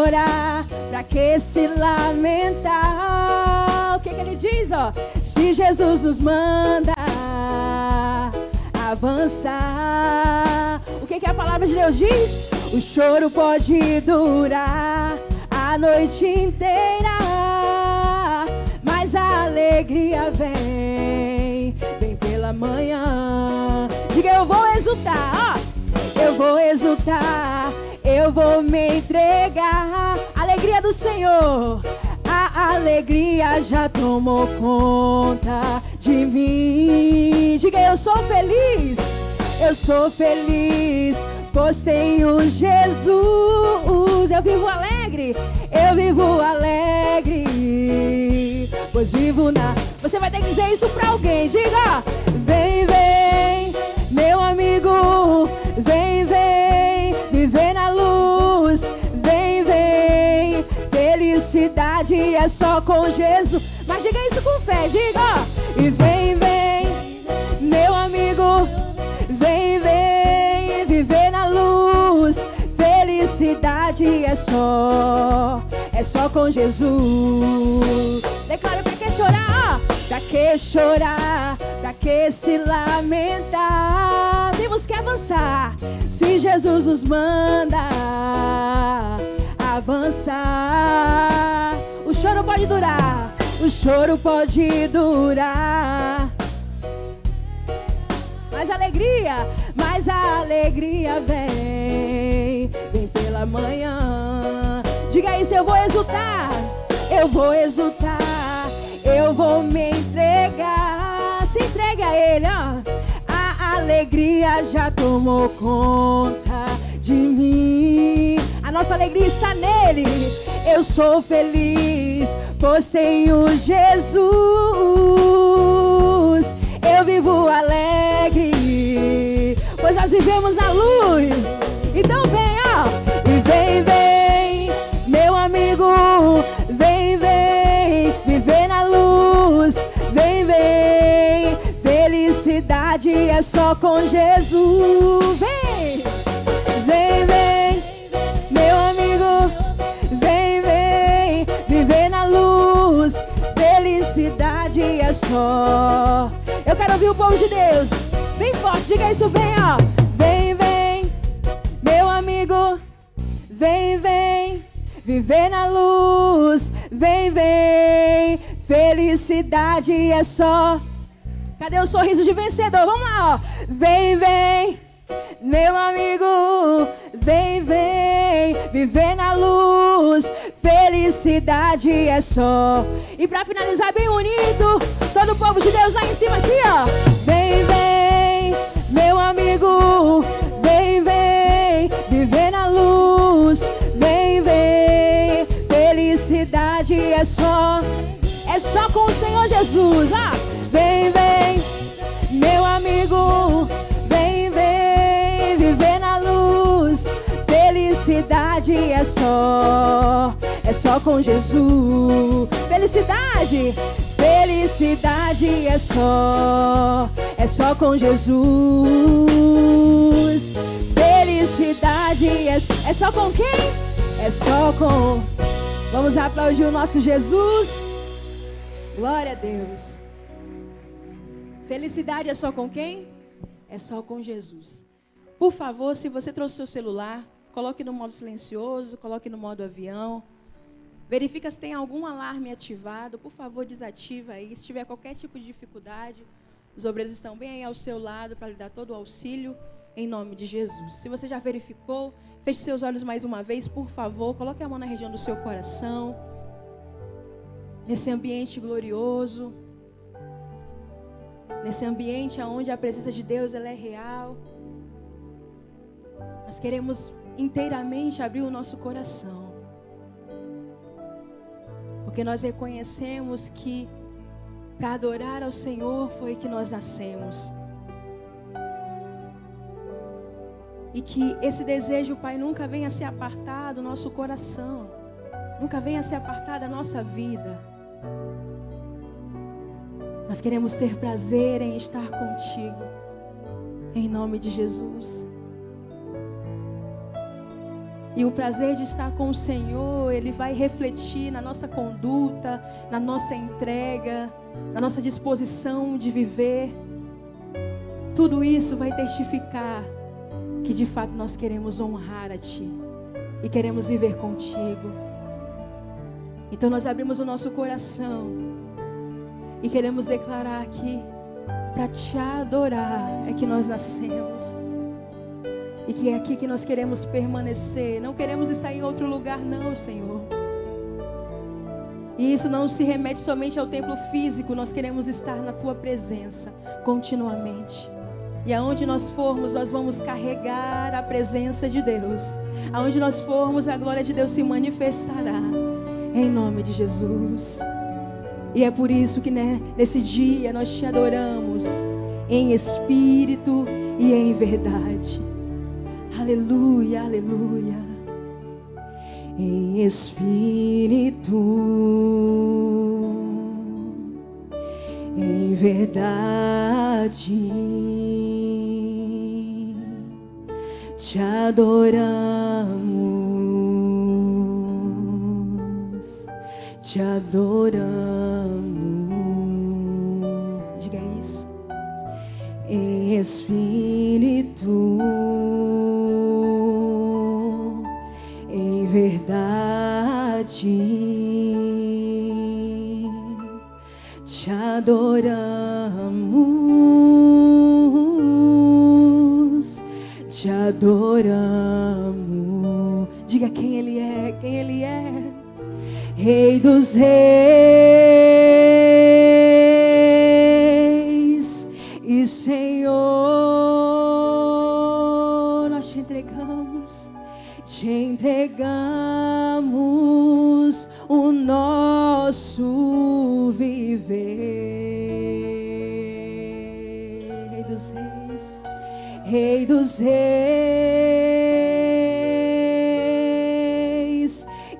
chorar? Pra que se lamentar? O que ele diz, ó? Se Jesus nos manda avançar. O que a palavra de Deus diz? O choro pode durar a noite inteira, mas a alegria vem pela manhã. Diga, eu vou exultar, ó. Eu vou exultar, eu vou me entregar. Alegria do Senhor, a alegria já tomou conta de mim. Diga, eu sou feliz, pois tenho Jesus. Eu vivo alegre, pois vivo na... Você vai ter que dizer isso pra alguém. Diga, vem, vem, meu amigo, vem, vem, viver na luz. Vem, vem, felicidade é só com Jesus. Mas diga isso com fé, diga. E vem, vem, meu amigo, vem, vem, viver na luz. Felicidade é só com Jesus. Declara, pra que chorar? Pra que chorar? Pra que se lamentar? Temos que avançar. Se Jesus nos manda avançar. O choro pode durar, o choro pode durar, mas a alegria vem pela manhã. Diga isso, eu vou exultar, eu vou me entregar. Se entregue a Ele, ó. A alegria já tomou conta de mim. A nossa alegria está nele. Eu sou feliz, pois tenho Jesus. Eu vivo alegre, pois nós vivemos na luz. Então vem, ó. E vem, vem, meu amigo, vem, vem, viver na luz. Vem, vem, felicidade é só com Jesus. Vem, vem, vem, meu amigo, vem, vem, viver na luz. Felicidade é só... Eu quero ouvir o povo de Deus bem forte, diga isso, vem, ó. Vem, vem, meu amigo, vem, vem, viver na luz. Vem, vem, felicidade é só... Cadê o sorriso de vencedor? Vamos lá, ó. Vem, vem, meu amigo, vem, vem, viver na luz. Felicidade é só... E pra finalizar bem bonito, todo o povo de Deus lá em cima assim, ó. Vem, vem, meu amigo, vem, vem, viver na luz. Vem, vem, felicidade é só com o Senhor Jesus, ó. Vem, vem, meu amigo, vem, vem, viver na luz. Felicidade é só com Jesus. Felicidade é só com Jesus. Felicidade é só com quem? É só com... Vamos aplaudir o nosso Jesus. Glória a Deus. Felicidade é só com quem? É só com Jesus. Por favor, se você trouxe seu celular, coloque no modo silencioso, coloque no modo avião. Verifica se tem algum alarme ativado. Por favor, desativa aí. Se tiver qualquer tipo de dificuldade, os obreiros estão bem aí ao seu lado para lhe dar todo o auxílio, em nome de Jesus. Se você já verificou, feche seus olhos mais uma vez, por favor. Coloque a mão na região do seu coração. Nesse ambiente glorioso. Nesse ambiente onde a presença de Deus ela é real. Nós queremos inteiramente abrir o nosso coração. Porque nós reconhecemos que para adorar ao Senhor foi que nós nascemos. E que esse desejo, Pai, nunca venha se apartar do nosso coração. Nunca venha se apartar da nossa vida. Nós queremos ter prazer em estar contigo. Em nome de Jesus. E o prazer de estar com o Senhor, ele vai refletir na nossa conduta, na nossa entrega, na nossa disposição de viver. Tudo isso vai testificar que de fato nós queremos honrar a Ti e queremos viver contigo. Então nós abrimos o nosso coração e queremos declarar que para Te adorar é que nós nascemos. E que é aqui que nós queremos permanecer. Não queremos estar em outro lugar não, Senhor. E isso não se remete somente ao templo físico. Nós queremos estar na Tua presença continuamente. E aonde nós formos, nós vamos carregar a presença de Deus. Aonde nós formos, a glória de Deus se manifestará. Em nome de Jesus. E é por isso que nesse dia nós Te adoramos em espírito e em verdade. Aleluia, aleluia. Em espírito, em verdade, Te adoramos, Te adoramos. Diga isso. Em espírito, em verdade, Te adoramos, Te adoramos. Diga quem Ele é, quem Ele é. Rei dos reis e Senhor, nós Te entregamos. Te entregamos o nosso viver. Rei dos reis, Rei dos reis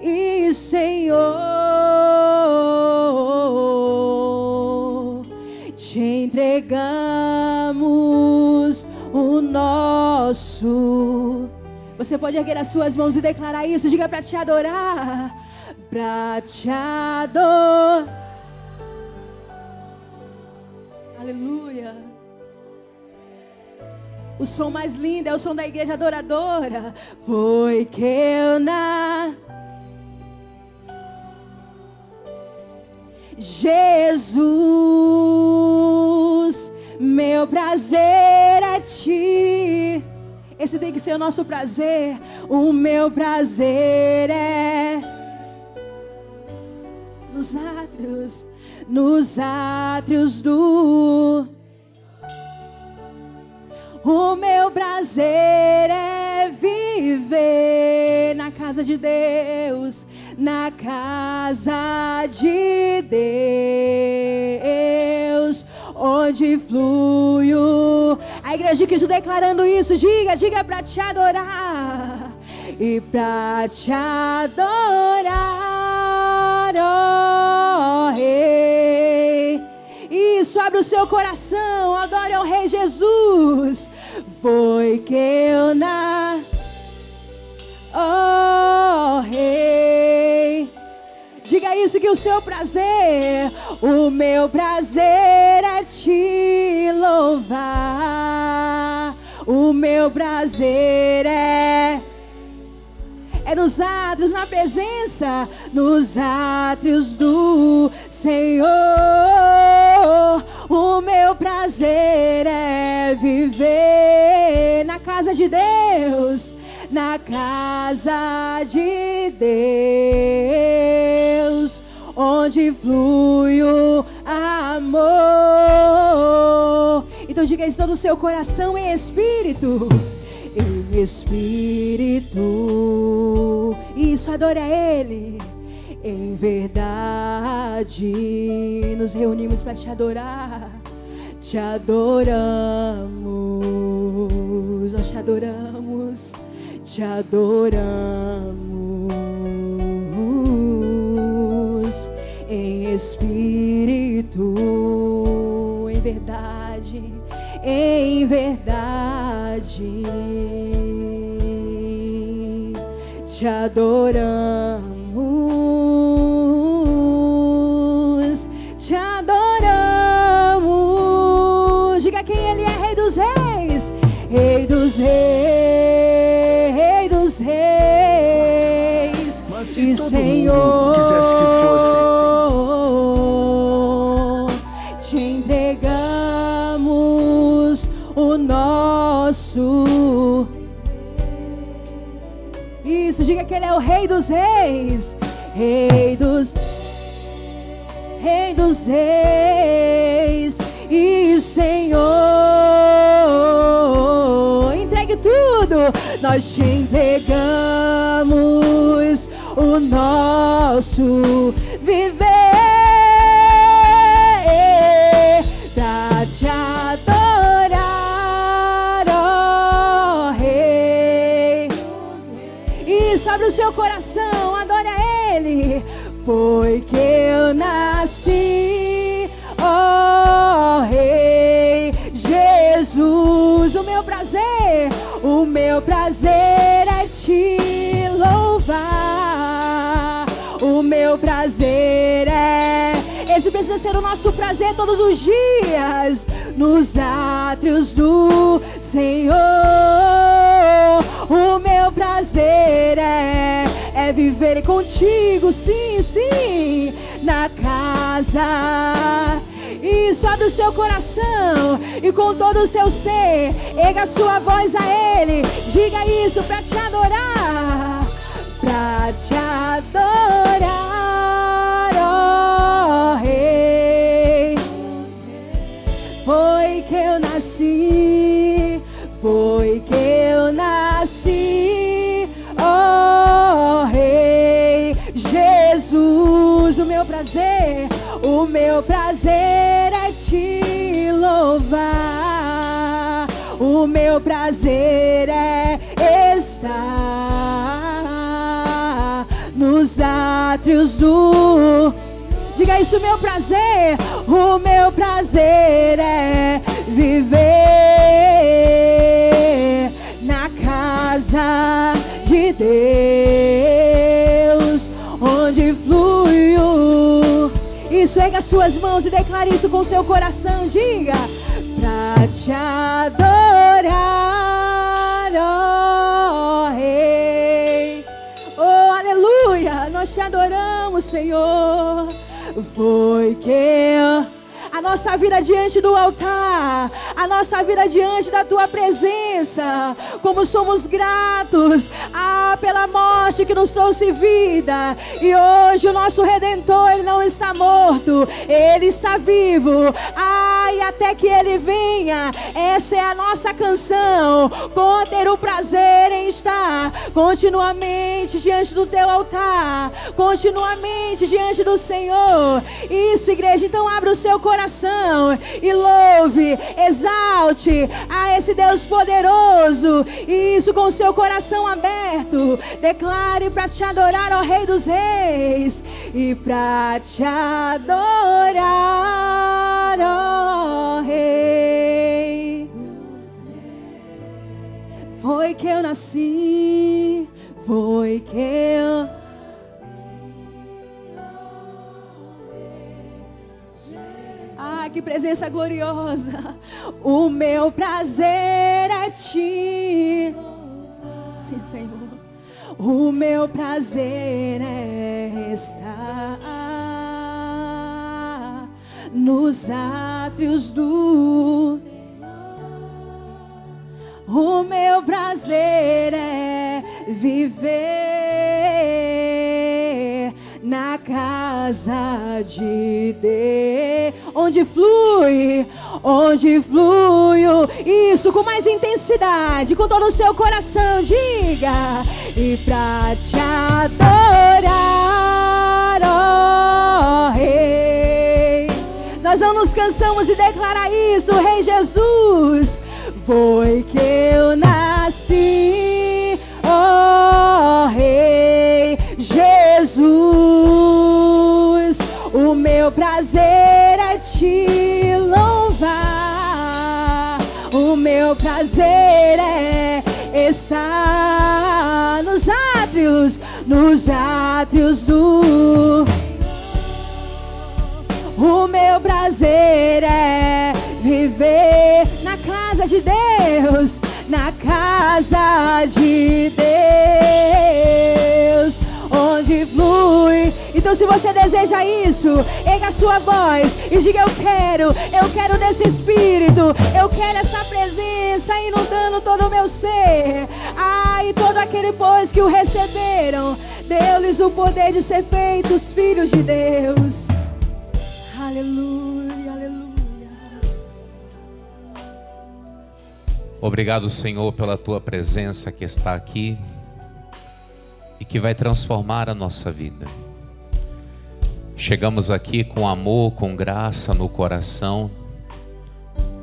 e Senhor, Te entregamos o nosso. Você pode erguer as suas mãos e declarar isso. Diga para Te adorar. Para Te adorar. Aleluia. O som mais lindo é o som da igreja adoradora. Foi que eu Jesus, meu prazer é Ti. Esse tem que ser o nosso prazer. O meu prazer é nos átrios do. O meu prazer é viver na casa de Deus, na casa de Deus, onde flui o... A igreja de Cristo declarando isso. Diga para Te adorar. E para Te adorar, ó Rei. Isso, abre o seu coração. Adore ao Rei Jesus. Foi que eu ó Rei. Diga isso, que o seu prazer, o meu prazer é Te louvar. O meu prazer é nos átrios, na presença, nos átrios do Senhor. O meu prazer é viver na casa de Deus, na casa de Deus, onde flui o amor. Então diga isso todo o seu coração em espírito. Em espírito. Isso, adore a Ele. Em verdade, nos reunimos para Te adorar. Te adoramos. Nós Te adoramos. Te adoramos. Em espírito. Em verdade. Em verdade, te adoramos, te adoramos. Diga quem Ele é, Rei dos Reis, Rei dos Reis, Rei dos Reis. Mas se e todo Senhor, mundo quisesse que fosse te entregamos o nosso. Isso, diga que Ele é o Rei dos Reis, Rei dos Reis e Senhor. Entregue tudo, nós te entregamos o nosso viver pra te adorar, ó Rei. Isso, abre o seu coração, adore a Ele. Foi que eu nasci, ó Rei Jesus. O meu prazer é te louvar. O meu prazer é... Esse precisa ser o nosso prazer todos os dias, nos átrios do Senhor. O meu prazer é viver contigo, sim, sim, na casa. Isso, abre o seu coração e com todo o seu ser, erga a sua voz a Ele. Diga isso pra te adorar, pra te adorar, ó Rei. Foi que eu nasci, foi que eu nasci, ó Rei Jesus. O meu prazer é te louvar. O meu prazer é estar nos átrios do... Diga isso, meu prazer. O meu prazer é viver na casa de Deus, onde flui o... Isso, erga as suas mãos e declare isso com seu coração. Diga, pra te adorar, ó Rei. Oh, aleluia, nós te adoramos, Senhor. Foi que a nossa vida diante do altar, a nossa vida diante da Tua presença, como somos gratos pela morte que nos trouxe vida. E hoje o nosso Redentor, Ele não está morto, Ele está vivo. E até que Ele venha, essa é a nossa canção, com ter o prazer em estar continuamente diante do Teu altar, continuamente diante do Senhor. Isso, igreja, então abre o seu coração e louve, exalte a esse Deus poderoso. Isso, com o seu coração aberto, declare para te adorar, ó Rei dos Reis, e para te adorar, ó Rei. Foi que eu nasci, foi que eu... Que presença gloriosa. O meu prazer é te... Sim, Senhor. O meu prazer é estar nos átrios do... O meu prazer é viver na casa de Deus, onde flui isso, com mais intensidade, com todo o seu coração, diga, e pra te adorar, ó Rei. Nós não nos cansamos de declarar isso, Rei Jesus. Foi que eu nasci, ó Rei Jesus. O meu prazer é te louvar. O meu prazer é estar nos átrios átrios do... O meu prazer é viver na casa de Deus, na casa de Deus, onde flui. Então se você deseja isso, erga a sua voz e diga: eu quero desse Espírito, eu quero essa presença inundando todo o meu ser. E todo aquele, pois, que o receberam, deu-lhes o poder de ser feitos filhos de Deus. Aleluia, aleluia. Obrigado, Senhor, pela Tua presença que está aqui e que vai transformar a nossa vida. Chegamos aqui com amor, com graça no coração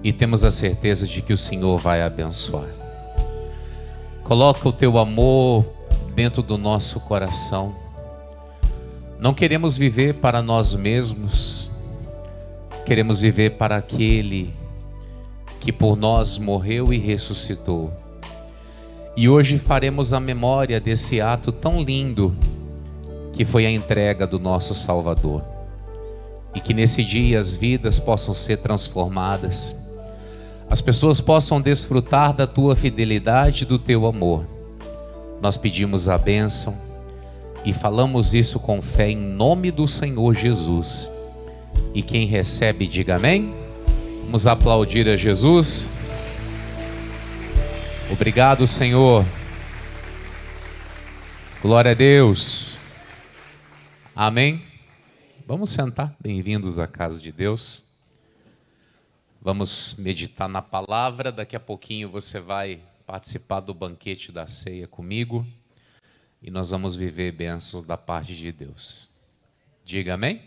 e temos a certeza de que o Senhor vai abençoar. Coloca o Teu amor dentro do nosso coração. Não queremos viver para nós mesmos, queremos viver para aquele que por nós morreu e ressuscitou. E hoje faremos a memória desse ato tão lindo que foi a entrega do nosso Salvador. E que nesse dia as vidas possam ser transformadas, as pessoas possam desfrutar da Tua fidelidade e do Teu amor. Nós pedimos a bênção e falamos isso com fé em nome do Senhor Jesus. E quem recebe, diga amém. Vamos aplaudir a Jesus. Obrigado, Senhor. Glória a Deus. Amém. Vamos sentar. Bem-vindos à casa de Deus. Vamos meditar na palavra. Daqui a pouquinho você vai participar do banquete da ceia comigo. E nós vamos viver bênçãos da parte de Deus. Diga amém.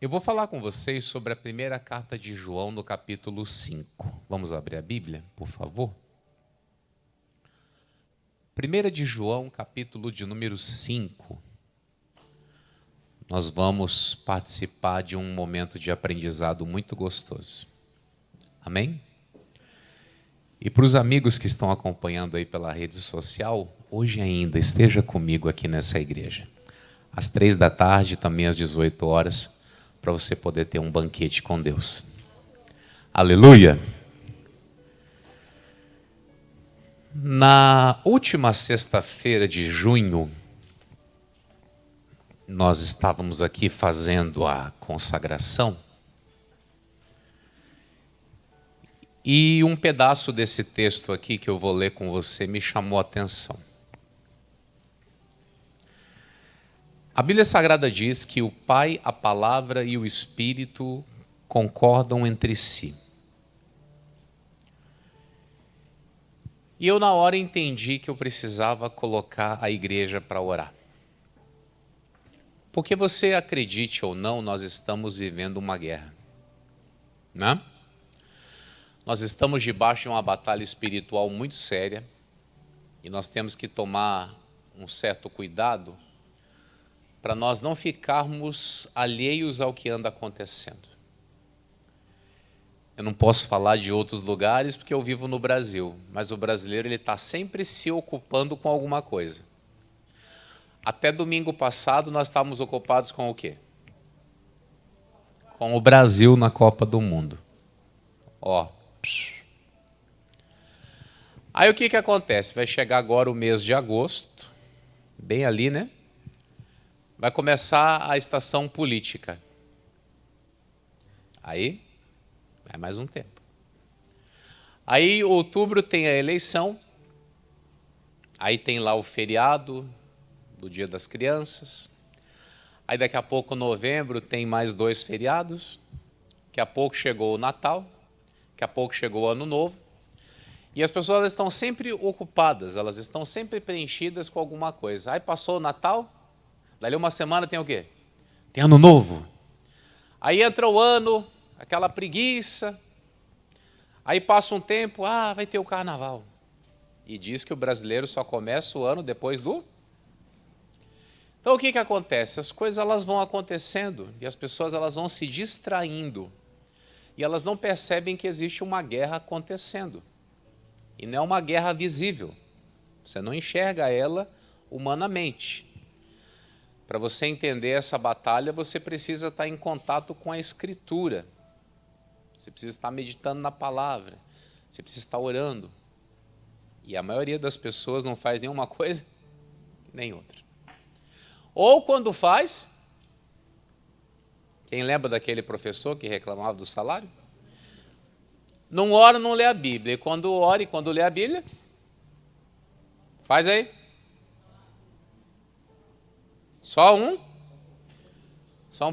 Eu vou falar com vocês sobre a primeira carta de João, no capítulo 5. Vamos abrir a Bíblia, por favor? 1 de João, capítulo de número 5. Nós vamos participar de um momento de aprendizado muito gostoso. Amém? E para os amigos que estão acompanhando aí pela rede social, hoje ainda esteja comigo aqui nessa igreja. Às 3 da tarde, também às 18 horas, para você poder ter um banquete com Deus. Aleluia! Na última sexta-feira de junho, nós estávamos aqui fazendo a consagração e um pedaço desse texto aqui que eu vou ler com você me chamou a atenção. A Bíblia Sagrada diz que o Pai, a Palavra e o Espírito concordam entre si. E eu na hora entendi que eu precisava colocar a igreja para orar. Porque você acredite ou não, nós estamos vivendo uma guerra, né? Nós estamos debaixo de uma batalha espiritual muito séria e nós temos que tomar um certo cuidado para nós não ficarmos alheios ao que anda acontecendo. Eu não posso falar de outros lugares porque eu vivo no Brasil, mas o brasileiro ele está sempre se ocupando com alguma coisa. Até domingo passado nós estávamos ocupados com o quê? Com o Brasil na Copa do Mundo. Aí o que acontece? Vai chegar agora o mês de agosto, bem ali, né? Vai começar a estação política. Aí, é mais um tempo. Aí, outubro tem a eleição. Aí tem lá o feriado do Dia das Crianças. Aí daqui a pouco, novembro, tem mais 2 feriados. Daqui a pouco chegou o Natal. Daqui a pouco chegou o Ano Novo. E as pessoas elas estão sempre ocupadas, elas estão sempre preenchidas com alguma coisa. Aí passou o Natal. Dali uma semana tem o quê? Tem Ano Novo. Aí entra o ano, aquela preguiça. Aí passa um tempo, vai ter o Carnaval. E diz que o brasileiro só começa o ano depois do... Então o que acontece? As coisas elas vão acontecendo e as pessoas elas vão se distraindo. E elas não percebem que existe uma guerra acontecendo. E não é uma guerra visível. Você não enxerga ela humanamente. Para você entender essa batalha, você precisa estar em contato com a Escritura. Você precisa estar meditando na palavra. Você precisa estar orando. E a maioria das pessoas não faz nenhuma coisa, nem outra. Ou quando faz, quem lembra daquele professor que reclamava do salário? Não ora, não lê a Bíblia. E quando ora e quando lê a Bíblia, faz aí. Só um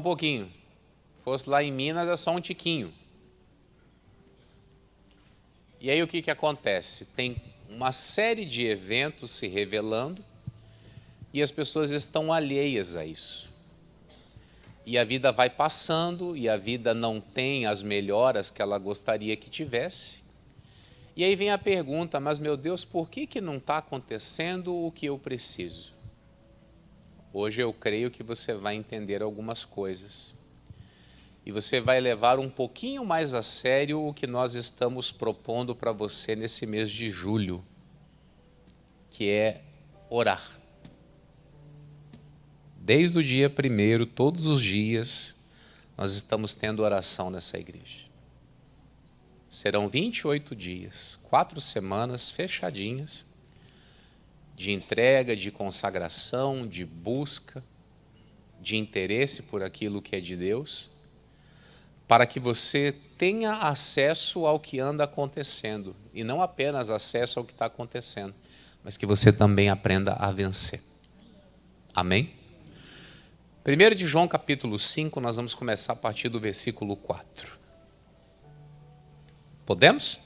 pouquinho. Fosse lá em Minas, é só um tiquinho. E aí o que acontece? Tem uma série de eventos se revelando e as pessoas estão alheias a isso. E a vida vai passando e a vida não tem as melhoras que ela gostaria que tivesse. E aí vem a pergunta, mas meu Deus, por que não está acontecendo o que eu preciso? Hoje eu creio que você vai entender algumas coisas. E você vai levar um pouquinho mais a sério o que nós estamos propondo para você nesse mês de julho, que é orar. Desde o dia 1º, todos os dias, nós estamos tendo oração nessa igreja. Serão 28 dias, 4 semanas fechadinhas, de entrega, de consagração, de busca, de interesse por aquilo que é de Deus, para que você tenha acesso ao que anda acontecendo, e não apenas acesso ao que está acontecendo, mas que você também aprenda a vencer. Amém? 1 de João capítulo 5, nós vamos começar a partir do versículo 4. Podemos?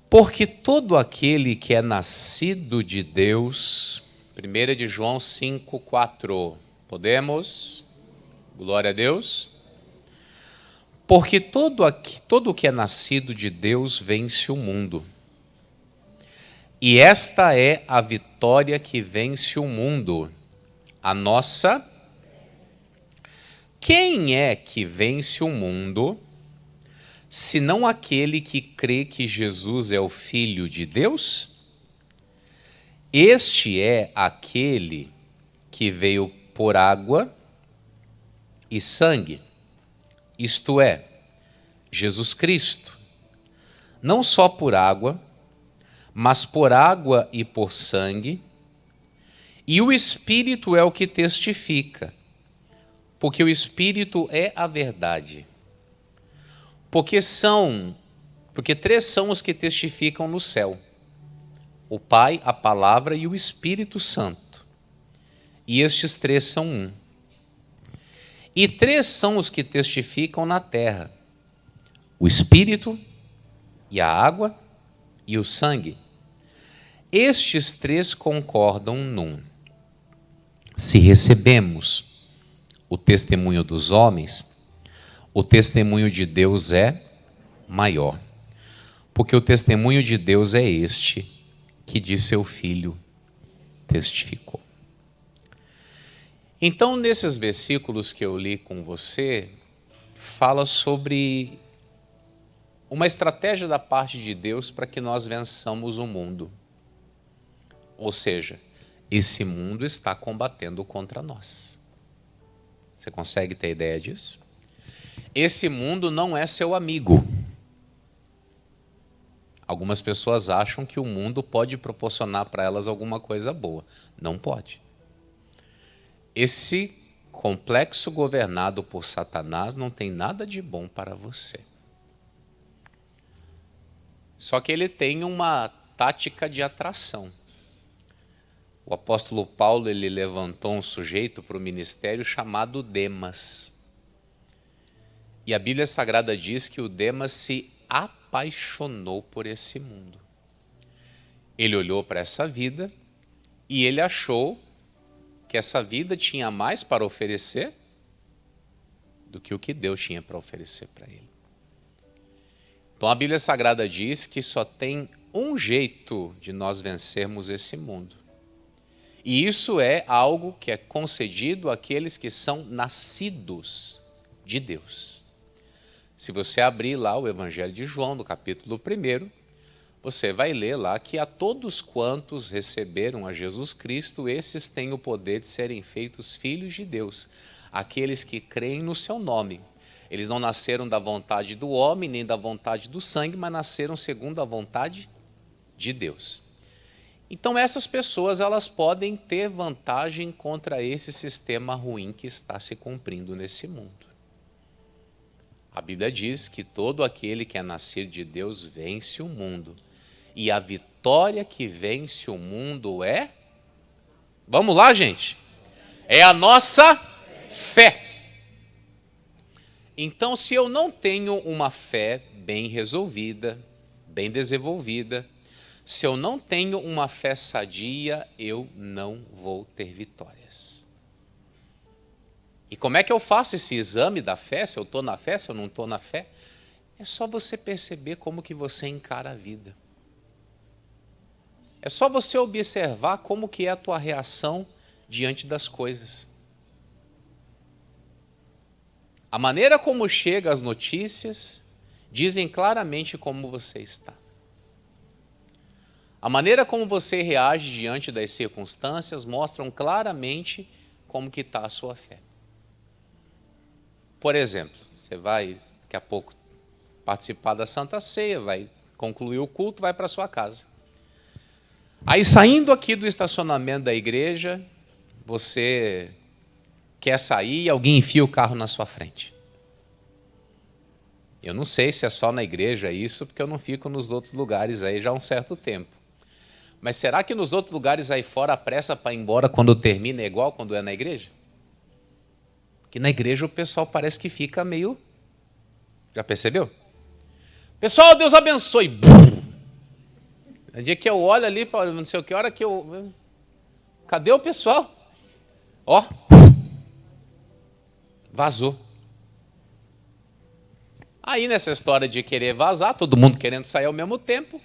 Porque todo aquele que é nascido de Deus, 1 de João 5, 4. Podemos? Glória a Deus. Porque todo o que é nascido de Deus vence o mundo. E esta é a vitória que vence o mundo, a nossa. Quem é que vence o mundo, senão aquele que crê que Jesus é o Filho de Deus? Este é aquele que veio por água e sangue, isto é, Jesus Cristo, não só por água, mas por água e por sangue, e o Espírito é o que testifica, porque o Espírito é a verdade. Porque 3 são os que testificam no céu: o Pai, a Palavra e o Espírito Santo. E estes 3 são um. E 3 são os que testificam na terra: o Espírito, e a água, e o sangue. Estes 3 concordam num: se recebemos o testemunho dos homens, o testemunho de Deus é maior. Porque o testemunho de Deus é este, que de seu Filho testificou. Então, nesses versículos que eu li com você, fala sobre uma estratégia da parte de Deus para que nós vençamos o mundo. Ou seja, esse mundo está combatendo contra nós. Você consegue ter ideia disso? Esse mundo não é seu amigo. Algumas pessoas acham que o mundo pode proporcionar para elas alguma coisa boa. Não pode. Esse complexo governado por Satanás não tem nada de bom para você. Só que ele tem uma tática de atração. O apóstolo Paulo, ele levantou um sujeito para o ministério chamado Demas. E a Bíblia Sagrada diz que o Demas se apaixonou por esse mundo. Ele olhou para essa vida e ele achou que essa vida tinha mais para oferecer do que o que Deus tinha para oferecer para ele. Então a Bíblia Sagrada diz que só tem um jeito de nós vencermos esse mundo. E isso é algo que é concedido àqueles que são nascidos de Deus. Se você abrir lá o Evangelho de João, no capítulo 1, você vai ler lá que a todos quantos receberam a Jesus Cristo, esses têm o poder de serem feitos filhos de Deus, aqueles que creem no seu nome. Eles não nasceram da vontade do homem, nem da vontade do sangue, mas nasceram segundo a vontade de Deus. Então essas pessoas, elas podem ter vantagem contra esse sistema ruim que está se cumprindo nesse mundo. A Bíblia diz que todo aquele que é nascido de Deus vence o mundo. E a vitória que vence o mundo é... Vamos lá, gente? É a nossa fé. Então, se eu não tenho uma fé bem resolvida, bem desenvolvida, se eu não tenho uma fé sadia, eu não vou ter vitórias. E como é que eu faço esse exame da fé, se eu estou na fé, se eu não estou na fé? É só você perceber como que você encara a vida. É só você observar como que é a tua reação diante das coisas. A maneira como chegam as notícias dizem claramente como você está. A maneira como você reage diante das circunstâncias mostram claramente como que está a sua fé. Por exemplo, você vai daqui a pouco participar da Santa Ceia, vai concluir o culto, vai para a sua casa. Aí saindo aqui do estacionamento da igreja, você quer sair e alguém enfia o carro na sua frente. Eu não sei se é só na igreja isso, porque eu não fico nos outros lugares aí já há um certo tempo. Mas será que nos outros lugares aí fora a pressa para ir embora quando termina é igual quando é na igreja? Que na igreja o pessoal parece que fica meio... Já percebeu? Pessoal, Deus abençoe. No dia que eu olho ali, para não sei o que, hora que eu... Cadê o pessoal? Ó, vazou. Aí nessa história de querer vazar, todo mundo querendo sair ao mesmo tempo,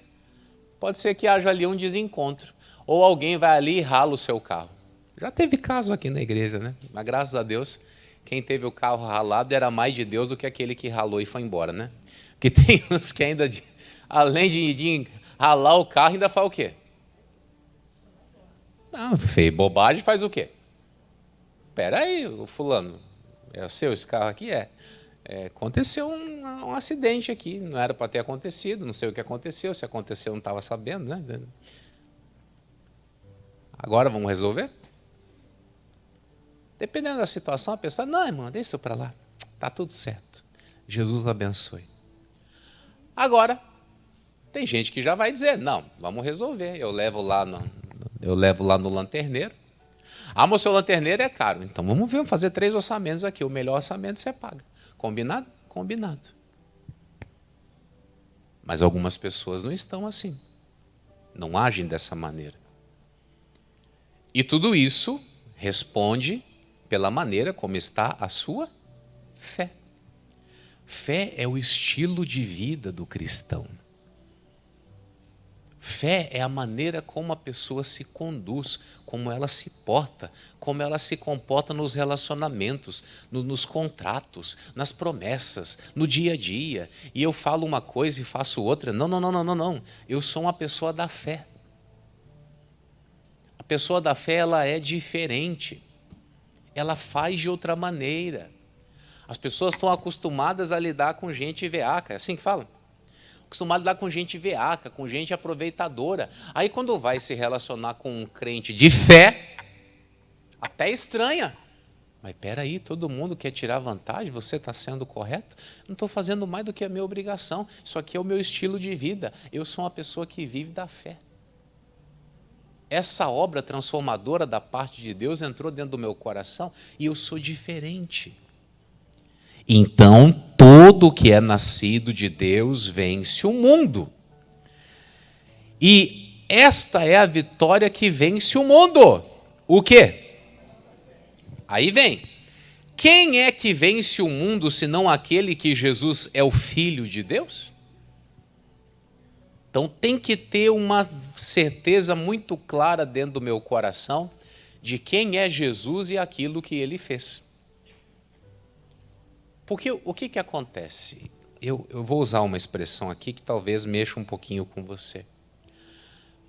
pode ser que haja ali um desencontro. Ou alguém vai ali e rala o seu carro. Já teve caso aqui na igreja, né? Mas graças a Deus, quem teve o carro ralado era mais de Deus do que aquele que ralou e foi embora, né? Porque tem uns que ainda, além de ralar o carro, ainda faz o quê? Não, feio, bobagem, faz o quê? Espera aí, o fulano, é o seu esse carro aqui? Aconteceu um acidente aqui, não era para ter acontecido, não sei o que aconteceu, se aconteceu eu não estava sabendo, né? Agora vamos resolver? Dependendo da situação, a pessoa, não, irmão, deixa isso para lá, está tudo certo, Jesus abençoe. Agora, tem gente que já vai dizer, não, vamos resolver, eu levo lá no lanterneiro. Ah, mas o seu lanterneiro é caro, então vamos fazer 3 orçamentos aqui, o melhor orçamento você paga. Combinado? Combinado. Mas algumas pessoas não estão assim, não agem dessa maneira. E tudo isso responde pela maneira como está a sua fé. Fé é o estilo de vida do cristão. Fé é a maneira como a pessoa se conduz, como ela se porta, como ela se comporta nos relacionamentos, nos contratos, nas promessas, no dia a dia. E eu falo uma coisa e faço outra. Não. Eu sou uma pessoa da fé. A pessoa da fé, ela é diferente. Ela faz de outra maneira. As pessoas estão acostumadas a lidar com gente veaca, é assim que fala? Acostumado a lidar com gente veaca, com gente aproveitadora. Aí quando vai se relacionar com um crente de fé, até estranha. Mas espera aí, todo mundo quer tirar vantagem, você está sendo correto? Não estou fazendo mais do que a minha obrigação. Isso aqui é o meu estilo de vida. Eu sou uma pessoa que vive da fé. Essa obra transformadora da parte de Deus entrou dentro do meu coração e eu sou diferente. Então, todo que é nascido de Deus vence o mundo. E esta é a vitória que vence o mundo. O quê? Aí vem. Quem é que vence o mundo, senão aquele que Jesus é o Filho de Deus? Então, tem que ter uma certeza muito clara dentro do meu coração de quem é Jesus e aquilo que Ele fez. Porque o que acontece? Eu vou usar uma expressão aqui que talvez mexa um pouquinho com você.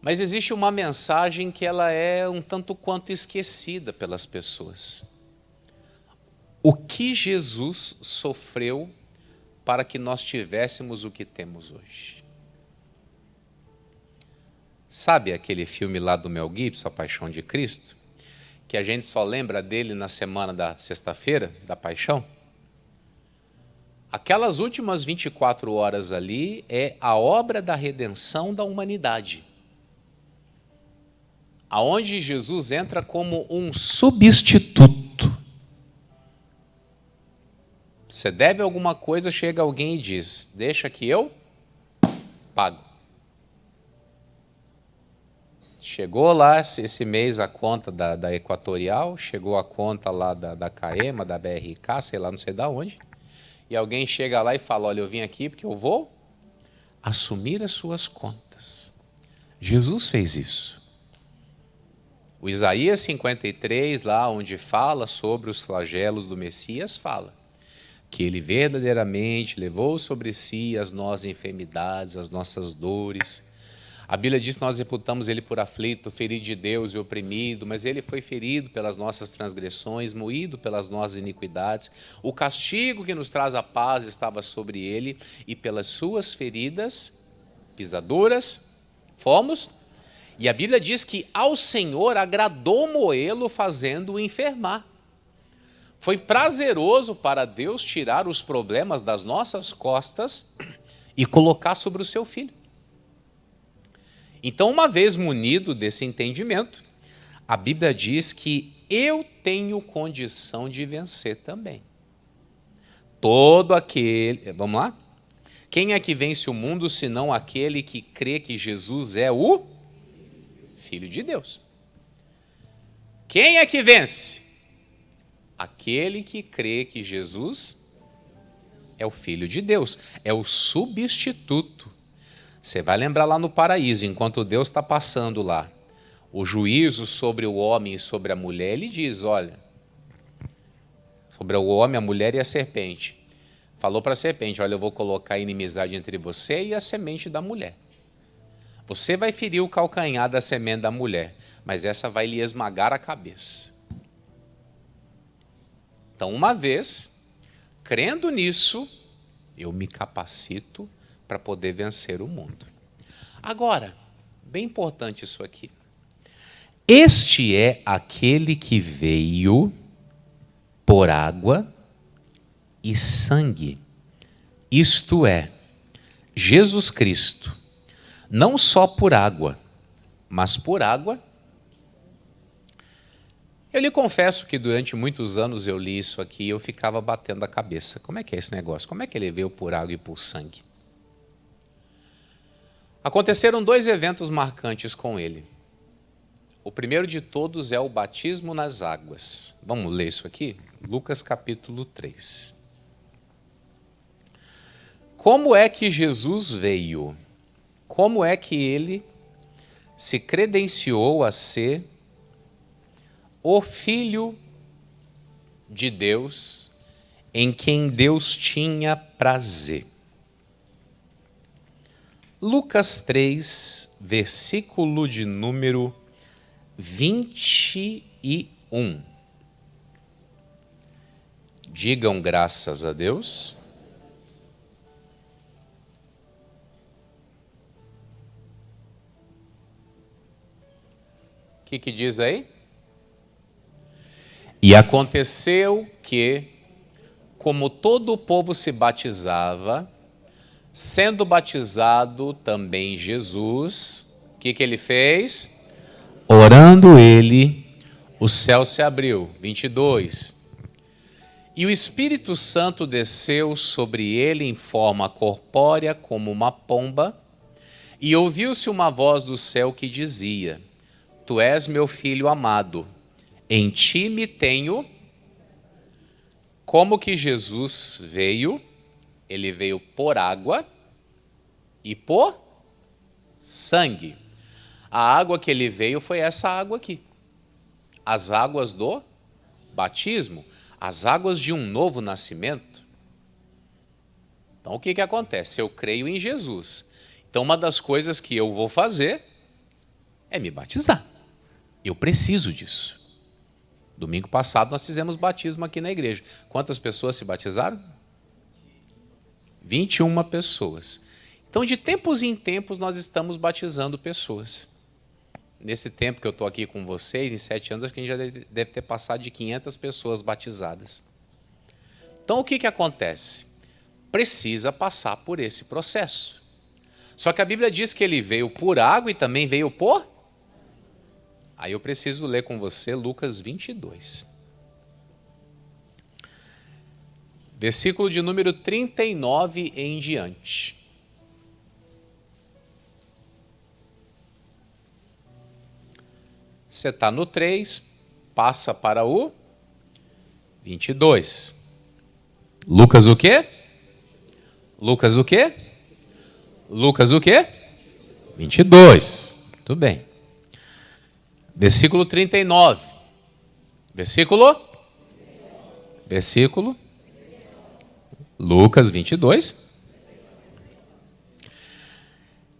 Mas existe uma mensagem que ela é um tanto quanto esquecida pelas pessoas. O que Jesus sofreu para que nós tivéssemos o que temos hoje? Sabe aquele filme lá do Mel Gibson, A Paixão de Cristo? Que a gente só lembra dele na semana da sexta-feira, da Paixão? Aquelas últimas 24 horas ali é a obra da redenção da humanidade. Aonde Jesus entra como um substituto. Você deve alguma coisa, chega alguém e diz, deixa que eu pago. Chegou lá esse mês a conta da Equatorial, chegou a conta lá da CAEMA, da BRK, sei lá, não sei de onde. E alguém chega lá e fala, olha, eu vim aqui porque eu vou assumir as suas contas. Jesus fez isso. O Isaías 53, lá onde fala sobre os flagelos do Messias, fala que ele verdadeiramente levou sobre si as nossas enfermidades, as nossas dores. A Bíblia diz que nós reputamos ele por aflito, ferido de Deus e oprimido, mas ele foi ferido pelas nossas transgressões, moído pelas nossas iniquidades. O castigo que nos traz a paz estava sobre ele, e pelas suas feridas, pisaduras, fomos. E a Bíblia diz que ao Senhor agradou moê-lo, fazendo-o enfermar. Foi prazeroso para Deus tirar os problemas das nossas costas e colocar sobre o seu filho. Então, uma vez munido desse entendimento, a Bíblia diz que eu tenho condição de vencer também. Todo aquele... Vamos lá? Quem é que vence o mundo, senão aquele que crê que Jesus é o Filho de Deus? Quem é que vence? Aquele que crê que Jesus é o Filho de Deus, é o substituto. Você vai lembrar lá no paraíso, enquanto Deus está passando lá o juízo sobre o homem e sobre a mulher, ele diz, olha, sobre o homem, a mulher e a serpente. Falou para a serpente, olha, eu vou colocar inimizade entre você e a semente da mulher. Você vai ferir o calcanhar da semente da mulher, mas essa vai lhe esmagar a cabeça. Então, uma vez, crendo nisso, eu me capacito para poder vencer o mundo. Agora, bem importante isso aqui. Este é aquele que veio por água e sangue. Isto é, Jesus Cristo, não só por água, mas por água. Eu lhe confesso que durante muitos anos eu li isso aqui e eu ficava batendo a cabeça. Como é que é esse negócio? Como é que ele veio por água e por sangue? Aconteceram 2 eventos marcantes com ele. O primeiro de todos é o batismo nas águas. Vamos ler isso aqui? Lucas capítulo 3. Como é que Jesus veio? Como é que ele se credenciou a ser o Filho de Deus, em quem Deus tinha prazer? Lucas 3, versículo de número 21. Digam graças a Deus. O que diz aí? E aconteceu que, como todo o povo se batizava, sendo batizado também Jesus, o que ele fez? Orando ele, o céu se abriu. 22. E o Espírito Santo desceu sobre ele em forma corpórea como uma pomba, e ouviu-se uma voz do céu que dizia: Tu és meu filho amado, em ti me tenho. Como que Jesus veio? Ele veio por água e por sangue. A água que ele veio foi essa água aqui. As águas do batismo, as águas de um novo nascimento. Então o que acontece? Eu creio em Jesus. Então uma das coisas que eu vou fazer é me batizar. Eu preciso disso. Domingo passado nós fizemos batismo aqui na igreja. Quantas pessoas se batizaram? 21 pessoas. Então, de tempos em tempos, nós estamos batizando pessoas. Nesse tempo que eu estou aqui com vocês, em 7 anos, acho que a gente já deve ter passado de 500 pessoas batizadas. Então, o que acontece? Precisa passar por esse processo. Só que a Bíblia diz que ele veio por água e também veio por... Aí eu preciso ler com você Lucas 22. Versículo de número 39 em diante. Você está no 3, passa para o 22. Lucas o quê? Lucas o quê? Lucas o quê? 22. Muito bem. Versículo 39. Versículo? Lucas 22.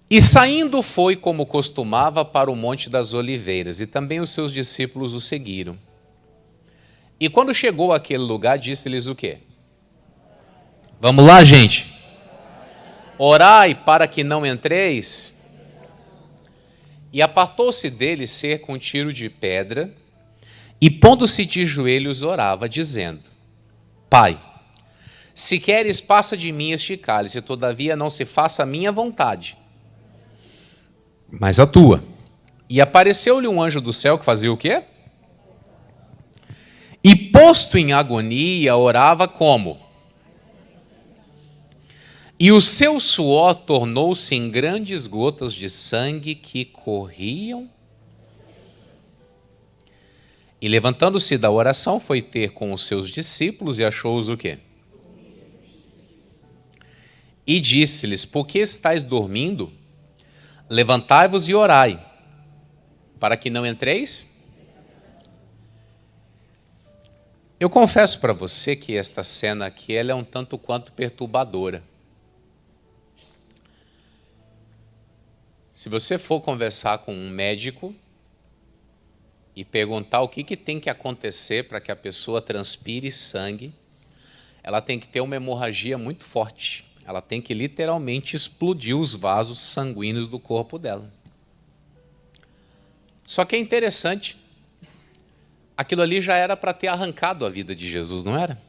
E saindo foi como costumava para o Monte das Oliveiras, e também os seus discípulos o seguiram. E quando chegou àquele lugar, disse-lhes o quê? Vamos lá, gente. Orai para que não entreis. E apartou-se dele cerca um tiro de pedra, e pondo-se de joelhos orava, dizendo: Pai, se queres, passa de mim este cálice, todavia não se faça a minha vontade, mas a tua. E apareceu-lhe um anjo do céu que fazia o quê? E posto em agonia, orava como? E o seu suor tornou-se em grandes gotas de sangue que corriam. E levantando-se da oração, foi ter com os seus discípulos e achou-os o quê? E disse-lhes: por que estáis dormindo? Levantai-vos e orai, para que não entreis. Eu confesso para você que esta cena aqui ela é um tanto quanto perturbadora. Se você for conversar com um médico e perguntar o que tem que acontecer para que a pessoa transpire sangue, ela tem que ter uma hemorragia muito forte. Ela tem que literalmente explodir os vasos sanguíneos do corpo dela. Só que é interessante, aquilo ali já era para ter arrancado a vida de Jesus, não era?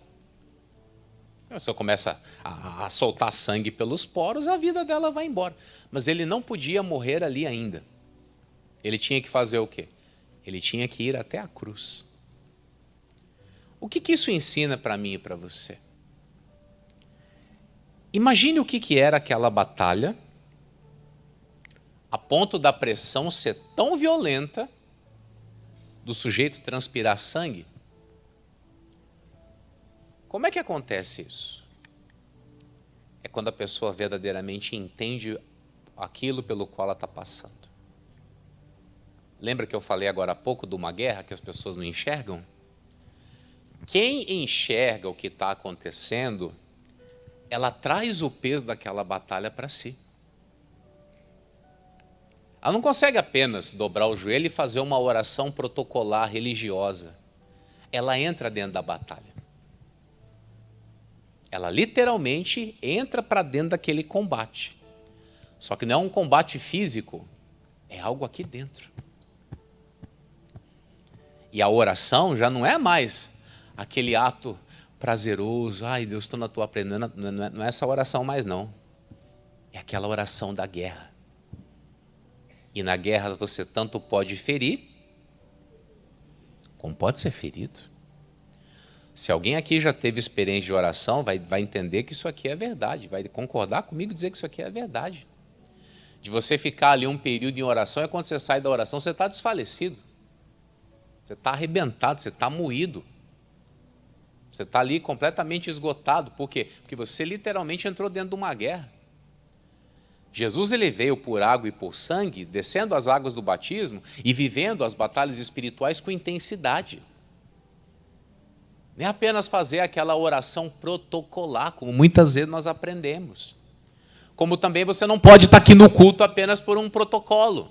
A pessoa começa a soltar sangue pelos poros, a vida dela vai embora. Mas ele não podia morrer ali ainda. Ele tinha que fazer o quê? Ele tinha que ir até a cruz. O que isso ensina para mim e para você? Imagine o que era aquela batalha, a ponto da pressão ser tão violenta, do sujeito transpirar sangue. Como é que acontece isso? É quando a pessoa verdadeiramente entende aquilo pelo qual ela está passando. Lembra que eu falei agora há pouco de uma guerra que as pessoas não enxergam? Quem enxerga o que está acontecendo, ela traz o peso daquela batalha para si. Ela não consegue apenas dobrar o joelho e fazer uma oração protocolar religiosa. Ela entra dentro da batalha. Ela literalmente entra para dentro daquele combate. Só que não é um combate físico, é algo aqui dentro. E a oração já não é mais aquele ato prazeroso, ai Deus, estou na tua presença, não é essa oração mais não. É aquela oração da guerra. E na guerra você tanto pode ferir, como pode ser ferido. Se alguém aqui já teve experiência de oração, vai entender que isso aqui é verdade, vai concordar comigo e dizer que isso aqui é verdade. De você ficar ali um período em oração, é quando você sai da oração, você está desfalecido. Você está arrebentado, você está moído. Você está ali completamente esgotado. Por quê? Porque você literalmente entrou dentro de uma guerra. Jesus ele veio por água e por sangue, descendo as águas do batismo e vivendo as batalhas espirituais com intensidade. Nem apenas fazer aquela oração protocolar, como muitas vezes nós aprendemos. Como também você não pode estar aqui no culto apenas por um protocolo.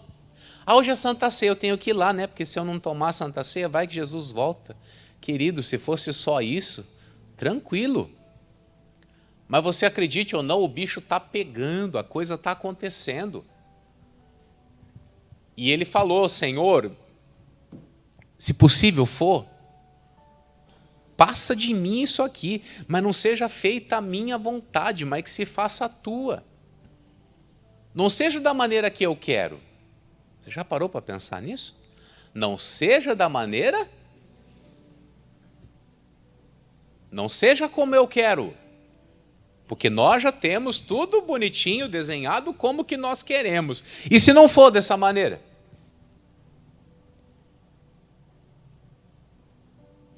Ah, hoje é Santa Ceia, eu tenho que ir lá, né? Porque se eu não tomar Santa Ceia, vai que Jesus volta. Querido, se fosse só isso, tranquilo. Mas você acredite ou não, o bicho está pegando, a coisa está acontecendo. E ele falou, Senhor, se possível for, passa de mim isso aqui, mas não seja feita a minha vontade, mas que se faça a tua. Não seja da maneira que eu quero. Você já parou para pensar nisso? Não seja da maneira... Não seja como eu quero. Porque nós já temos tudo bonitinho, desenhado como que nós queremos. E se não for dessa maneira?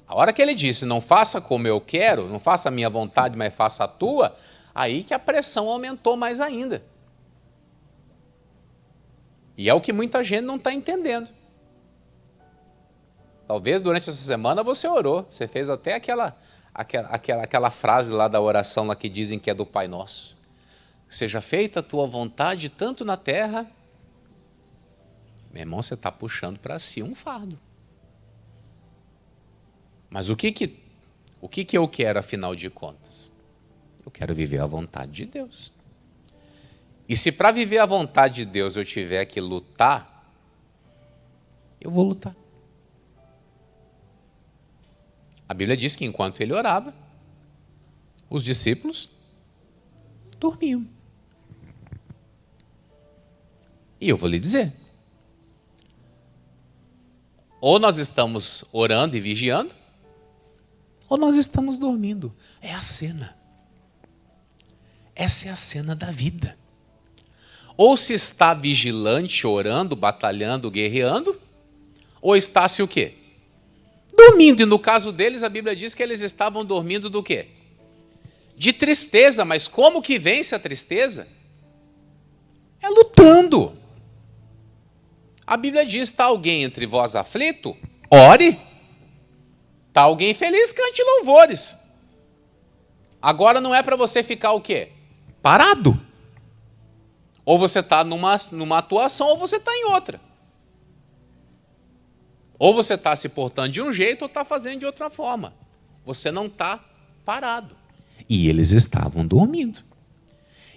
A hora que ele disse, não faça como eu quero, não faça a minha vontade, mas faça a tua, aí que a pressão aumentou mais ainda. E é o que muita gente não está entendendo. Talvez durante essa semana você orou, você fez até aquela frase lá da oração lá que dizem que é do Pai Nosso. Seja feita a tua vontade tanto na terra. Meu irmão, você está puxando para si um fardo. Mas o que eu quero, afinal de contas? Eu quero viver a vontade de Deus. E se para viver a vontade de Deus eu tiver que lutar, eu vou lutar. A Bíblia diz que enquanto ele orava, os discípulos dormiam. E eu vou lhe dizer, ou nós estamos orando e vigiando, ou nós estamos dormindo. É a cena. Essa é a cena da vida. Ou se está vigilante, orando, batalhando, guerreando, ou está-se o quê? Dormindo. E no caso deles, a Bíblia diz que eles estavam dormindo do quê? De tristeza. Mas como que vence a tristeza? É lutando. A Bíblia diz, está alguém entre vós aflito? Ore. Está alguém feliz? Cante louvores. Agora não é para você ficar o quê? Parado. Ou você está numa atuação, ou você está em outra. Ou você está se portando de um jeito, ou está fazendo de outra forma. Você não está parado. E eles estavam dormindo.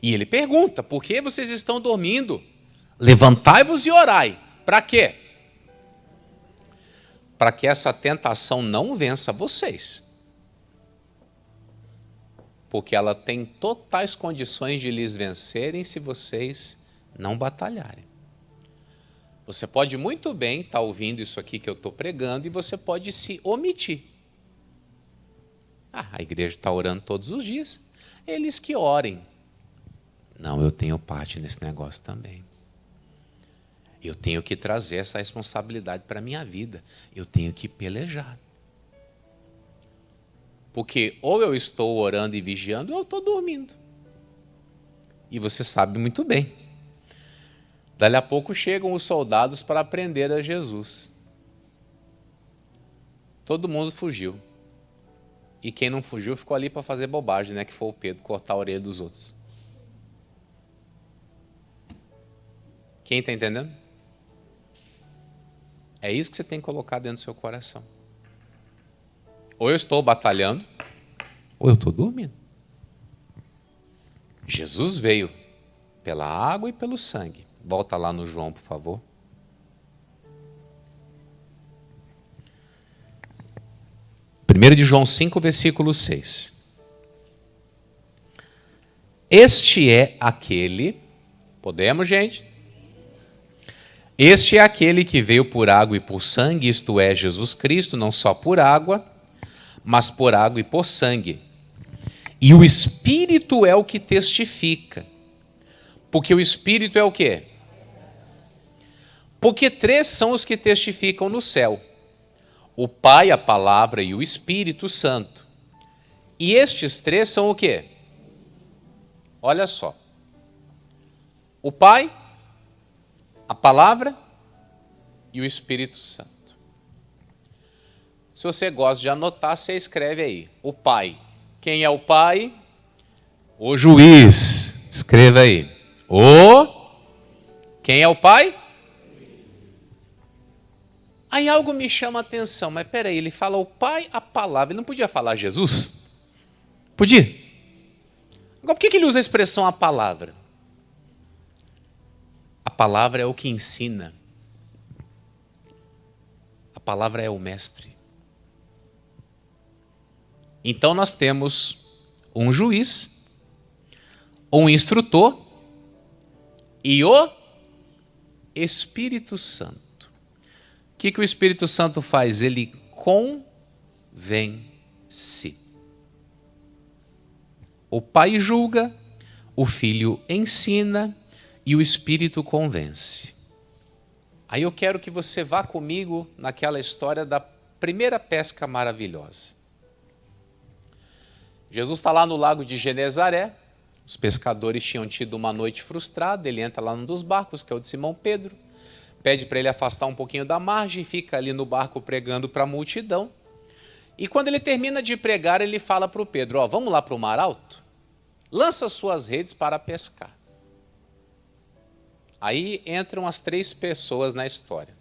E ele pergunta, por que vocês estão dormindo? Levantai-vos e orai. Para quê? Para que essa tentação não vença vocês. Porque ela tem totais condições de lhes vencerem se vocês não batalharem. Você pode muito bem estar ouvindo isso aqui que eu estou pregando e você pode se omitir. A igreja está orando todos os dias. Eles que orem. Não, eu tenho parte nesse negócio também. Eu tenho que trazer essa responsabilidade para a minha vida. Eu tenho que pelejar. Porque ou eu estou orando e vigiando, ou eu estou dormindo. E você sabe muito bem. Dali a pouco chegam os soldados para prender a Jesus. Todo mundo fugiu. E quem não fugiu ficou ali para fazer bobagem, né? Que foi o Pedro, cortar a orelha dos outros. Quem está entendendo? É isso que você tem que colocar dentro do seu coração. Ou eu estou batalhando, ou eu estou dormindo. Jesus veio pela água e pelo sangue. Volta lá no João, por favor. Primeiro de João 5, versículo 6. Este é aquele... Podemos, gente? Este é aquele que veio por água e por sangue, isto é, Jesus Cristo, não só por água, mas por água e por sangue. E o Espírito é o que testifica. Porque o Espírito é o quê? Porque três são os que testificam no céu: o Pai, a Palavra e o Espírito Santo. E estes três são o quê? Olha só. O Pai, a Palavra e o Espírito Santo. Se você gosta de anotar, você escreve aí. O Pai. Quem é o Pai? O juiz. Escreva aí. Quem é o Pai? Aí algo me chama a atenção, mas peraí, ele fala o Pai, a palavra, ele não podia falar Jesus? Podia? Agora, por que ele usa a expressão a palavra? A palavra é o que ensina. A palavra é o mestre. Então nós temos um juiz, um instrutor e o Espírito Santo. O que o Espírito Santo faz? Ele convence. O Pai julga, o Filho ensina e o Espírito convence. Aí eu quero que você vá comigo naquela história da primeira pesca maravilhosa. Jesus está lá no lago de Genezaré, os pescadores tinham tido uma noite frustrada, ele entra lá num dos barcos, que é o de Simão Pedro, pede para ele afastar um pouquinho da margem, fica ali no barco pregando para a multidão. E quando ele termina de pregar, ele fala para o Pedro, vamos lá para o mar alto? Lança suas redes para pescar. Aí entram as 3 pessoas na história.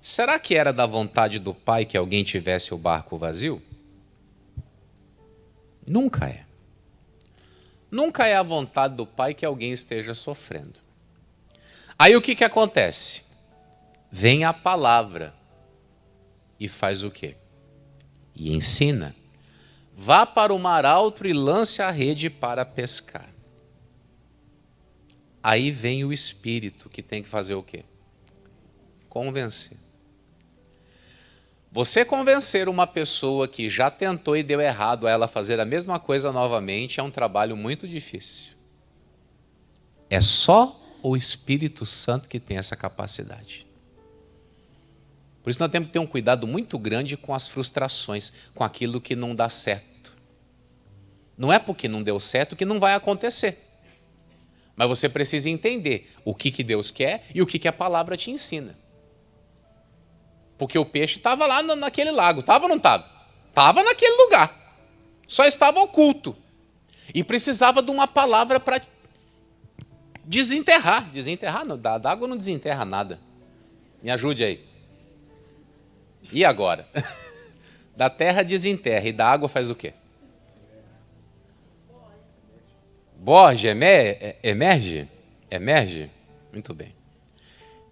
Será que era da vontade do Pai que alguém tivesse o barco vazio? Nunca é. Nunca é a vontade do Pai que alguém esteja sofrendo. Aí o que acontece? Vem a palavra e faz o quê? E ensina. Vá para o mar alto e lance a rede para pescar. Aí vem o Espírito que tem que fazer o quê? Convencer. Você convencer uma pessoa que já tentou e deu errado a ela fazer a mesma coisa novamente é um trabalho muito difícil. É só o Espírito Santo que tem essa capacidade. Por isso nós temos que ter um cuidado muito grande com as frustrações, com aquilo que não dá certo. Não é porque não deu certo que não vai acontecer. Mas você precisa entender o que Deus quer e o que a palavra te ensina. Porque o peixe estava lá naquele lago, estava ou não estava? Estava naquele lugar, só estava oculto. E precisava de uma palavra para desenterrar. Desenterrar não, da água não desenterra nada. Me ajude aí. E agora? Da terra desenterra e da água faz o quê? Borge, emerge? Emerge? Muito bem.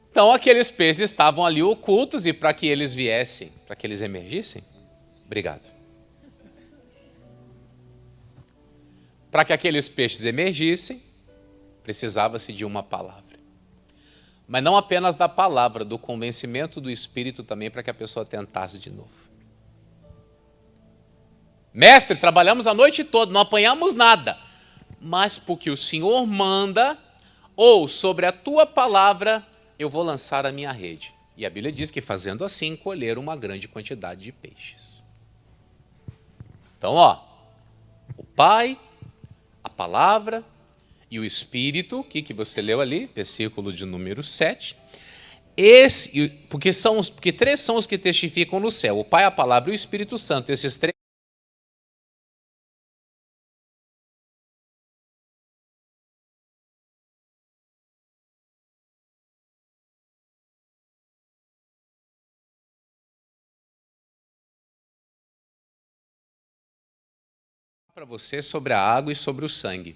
Então aqueles peixes estavam ali ocultos e para que eles viessem, para que eles emergissem, obrigado. Para que aqueles peixes emergissem, precisava-se de uma palavra. Mas não apenas da palavra, do convencimento do Espírito também para que a pessoa tentasse de novo. Mestre, trabalhamos a noite toda, não apanhamos nada. Mas porque o Senhor manda, ou sobre a tua palavra, eu vou lançar a minha rede. E a Bíblia diz que fazendo assim, colheram uma grande quantidade de peixes. Então, o Pai, a palavra e o Espírito, que você leu ali, versículo de número 7. Porque 3 são os que testificam no céu, o Pai, a palavra e o Espírito Santo. Esses 3 para você sobre a água e sobre o sangue.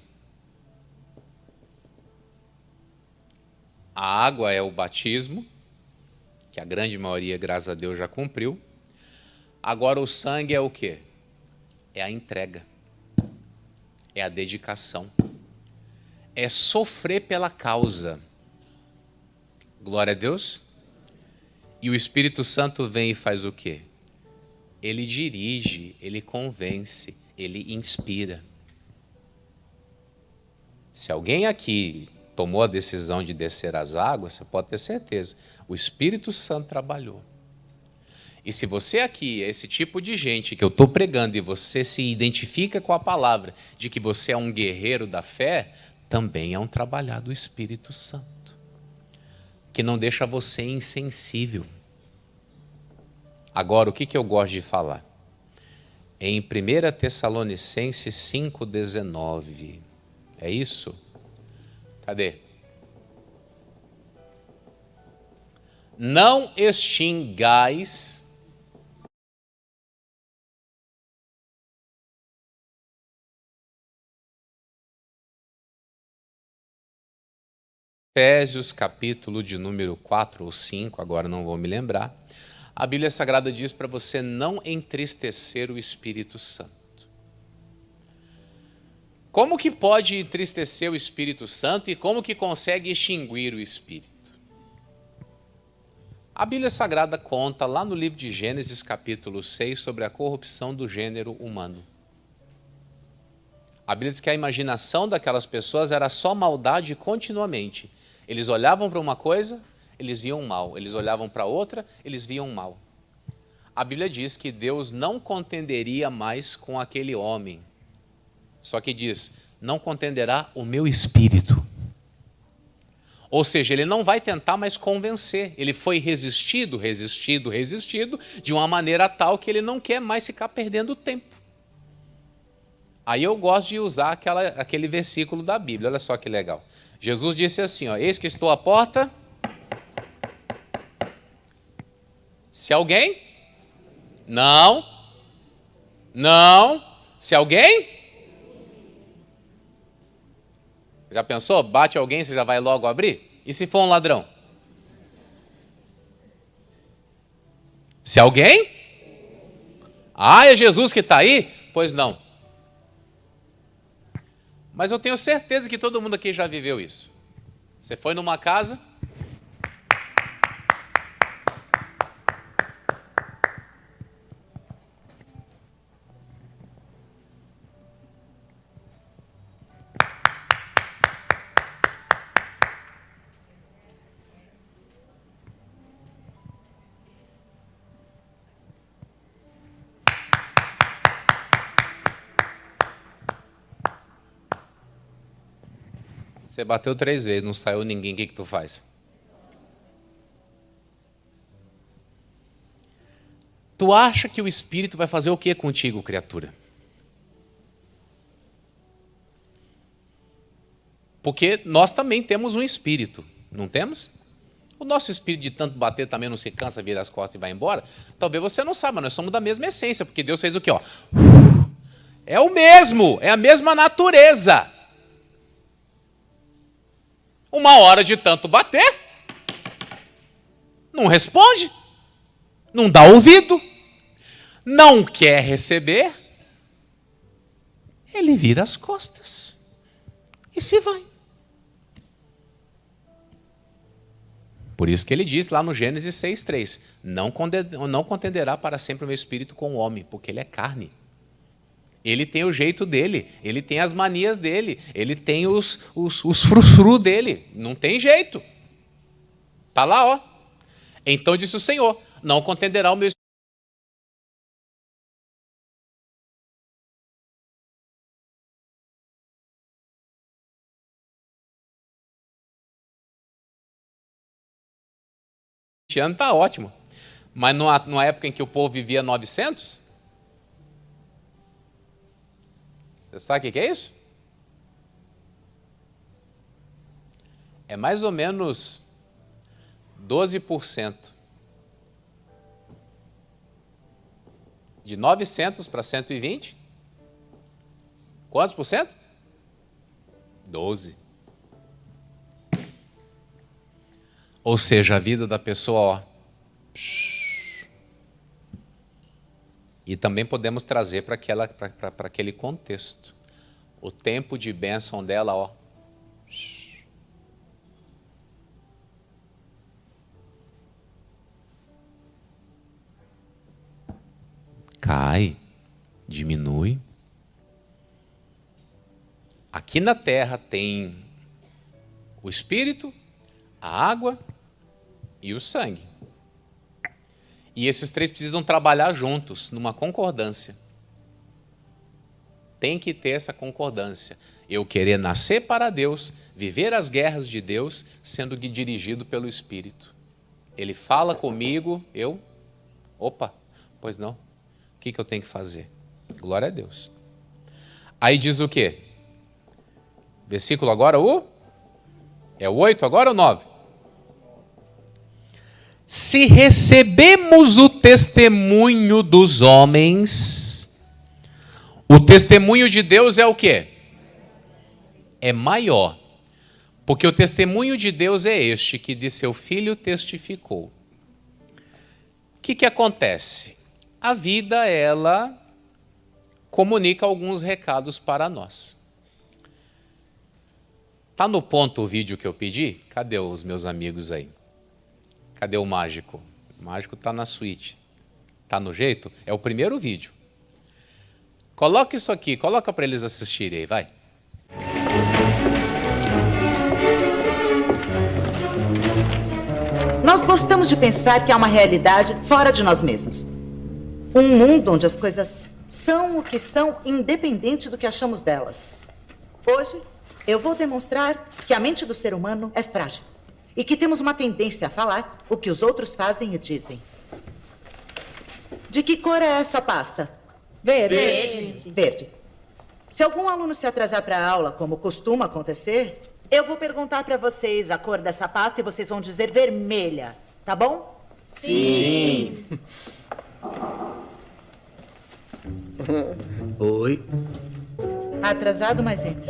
A água é o batismo, que a grande maioria, graças a Deus, já cumpriu. Agora o sangue é o quê? É a entrega, é a dedicação, é sofrer pela causa. Glória a Deus. E o Espírito Santo vem e faz o quê? Ele dirige, ele convence, ele inspira. Se alguém aqui tomou a decisão de descer as águas, você pode ter certeza, o Espírito Santo trabalhou. E se você aqui é esse tipo de gente que eu estou pregando e você se identifica com a palavra de que você é um guerreiro da fé, também é um trabalhar do Espírito Santo, que não deixa você insensível. Agora, o que eu gosto de falar? Em 1 Tessalonicenses 5,19. É isso? Cadê? não extingais Efésios capítulo de número 4 ou 5, agora não vou me lembrar, a Bíblia Sagrada diz para você não entristecer o Espírito Santo. Como que pode entristecer o Espírito Santo e como que consegue extinguir o Espírito? A Bíblia Sagrada conta lá no livro de Gênesis capítulo 6 sobre a corrupção do gênero humano. A Bíblia diz que a imaginação daquelas pessoas era só maldade continuamente. Eles olhavam para uma coisa, eles viam mal. Eles olhavam para outra, eles viam mal. A Bíblia diz que Deus não contenderia mais com aquele homem. Só que diz, não contenderá o meu espírito. Ou seja, ele não vai tentar mais convencer. Ele foi resistido de uma maneira tal que ele não quer mais ficar perdendo tempo. Aí eu gosto de usar aquele versículo da Bíblia, olha só que legal. Jesus disse assim, ó, eis que estou à porta. Se alguém? Não. Se alguém? Já pensou? Bate alguém, você já vai logo abrir? E se for um ladrão? Se alguém? Ah, é Jesus que está aí? Pois não. Mas eu tenho certeza que todo mundo aqui já viveu isso. Você foi numa casa, você bateu 3 vezes, não saiu ninguém, o que tu faz? Tu acha que o Espírito vai fazer o que contigo, criatura? Porque nós também temos um Espírito, não temos? O nosso Espírito de tanto bater também não se cansa, vira as costas e vai embora? Talvez você não saiba, mas nós somos da mesma essência, porque Deus fez o quê? Ó? É o mesmo, é a mesma natureza. Uma hora de tanto bater, não responde, não dá ouvido, não quer receber, ele vira as costas e se vai. Por isso que ele diz lá no Gênesis 6:3, não contenderá para sempre o meu espírito com o homem, porque ele é carne. Ele tem o jeito dele, ele tem as manias dele, ele tem os frufru dele, não tem jeito. Está lá, ó. Então disse o Senhor, não contenderá o meu espírito. Ano está ótimo, mas numa época em que o povo vivia 900, você sabe o que é isso? É mais ou menos 12%. De 900 para 120, quantos por cento? 12. Ou seja, a vida da pessoa, ó. E também podemos trazer para aquele contexto. O tempo de bênção dela, ó. Cai, diminui. Aqui na terra tem o espírito, a água e o sangue. E esses 3 precisam trabalhar juntos, numa concordância. Tem que ter essa concordância. Eu querer nascer para Deus, viver as guerras de Deus, sendo dirigido pelo Espírito. Ele fala comigo, opa, pois não. O que eu tenho que fazer? Glória a Deus. Aí diz o quê? Versículo agora, é o 8 agora ou 9? Se recebemos o testemunho dos homens, o testemunho de Deus é o quê? É maior. Porque o testemunho de Deus é este, que de seu Filho testificou. O que acontece? A vida, ela comunica alguns recados para nós. Tá no ponto o vídeo que eu pedi? Cadê os meus amigos aí? Cadê o mágico? O mágico tá na suíte. Tá no jeito? É o primeiro vídeo. Coloca isso aqui, coloca para eles assistirem aí, vai. Nós gostamos de pensar que há uma realidade fora de nós mesmos. Um mundo onde as coisas são o que são, independente do que achamos delas. Hoje, eu vou demonstrar que a mente do ser humano é frágil e que temos uma tendência a falar o que os outros fazem e dizem. De que cor é esta pasta? Verde. Verde. Se algum aluno se atrasar para a aula, como costuma acontecer, eu vou perguntar para vocês a cor dessa pasta e vocês vão dizer vermelha, tá bom? Sim. Oi. Atrasado, mas entra.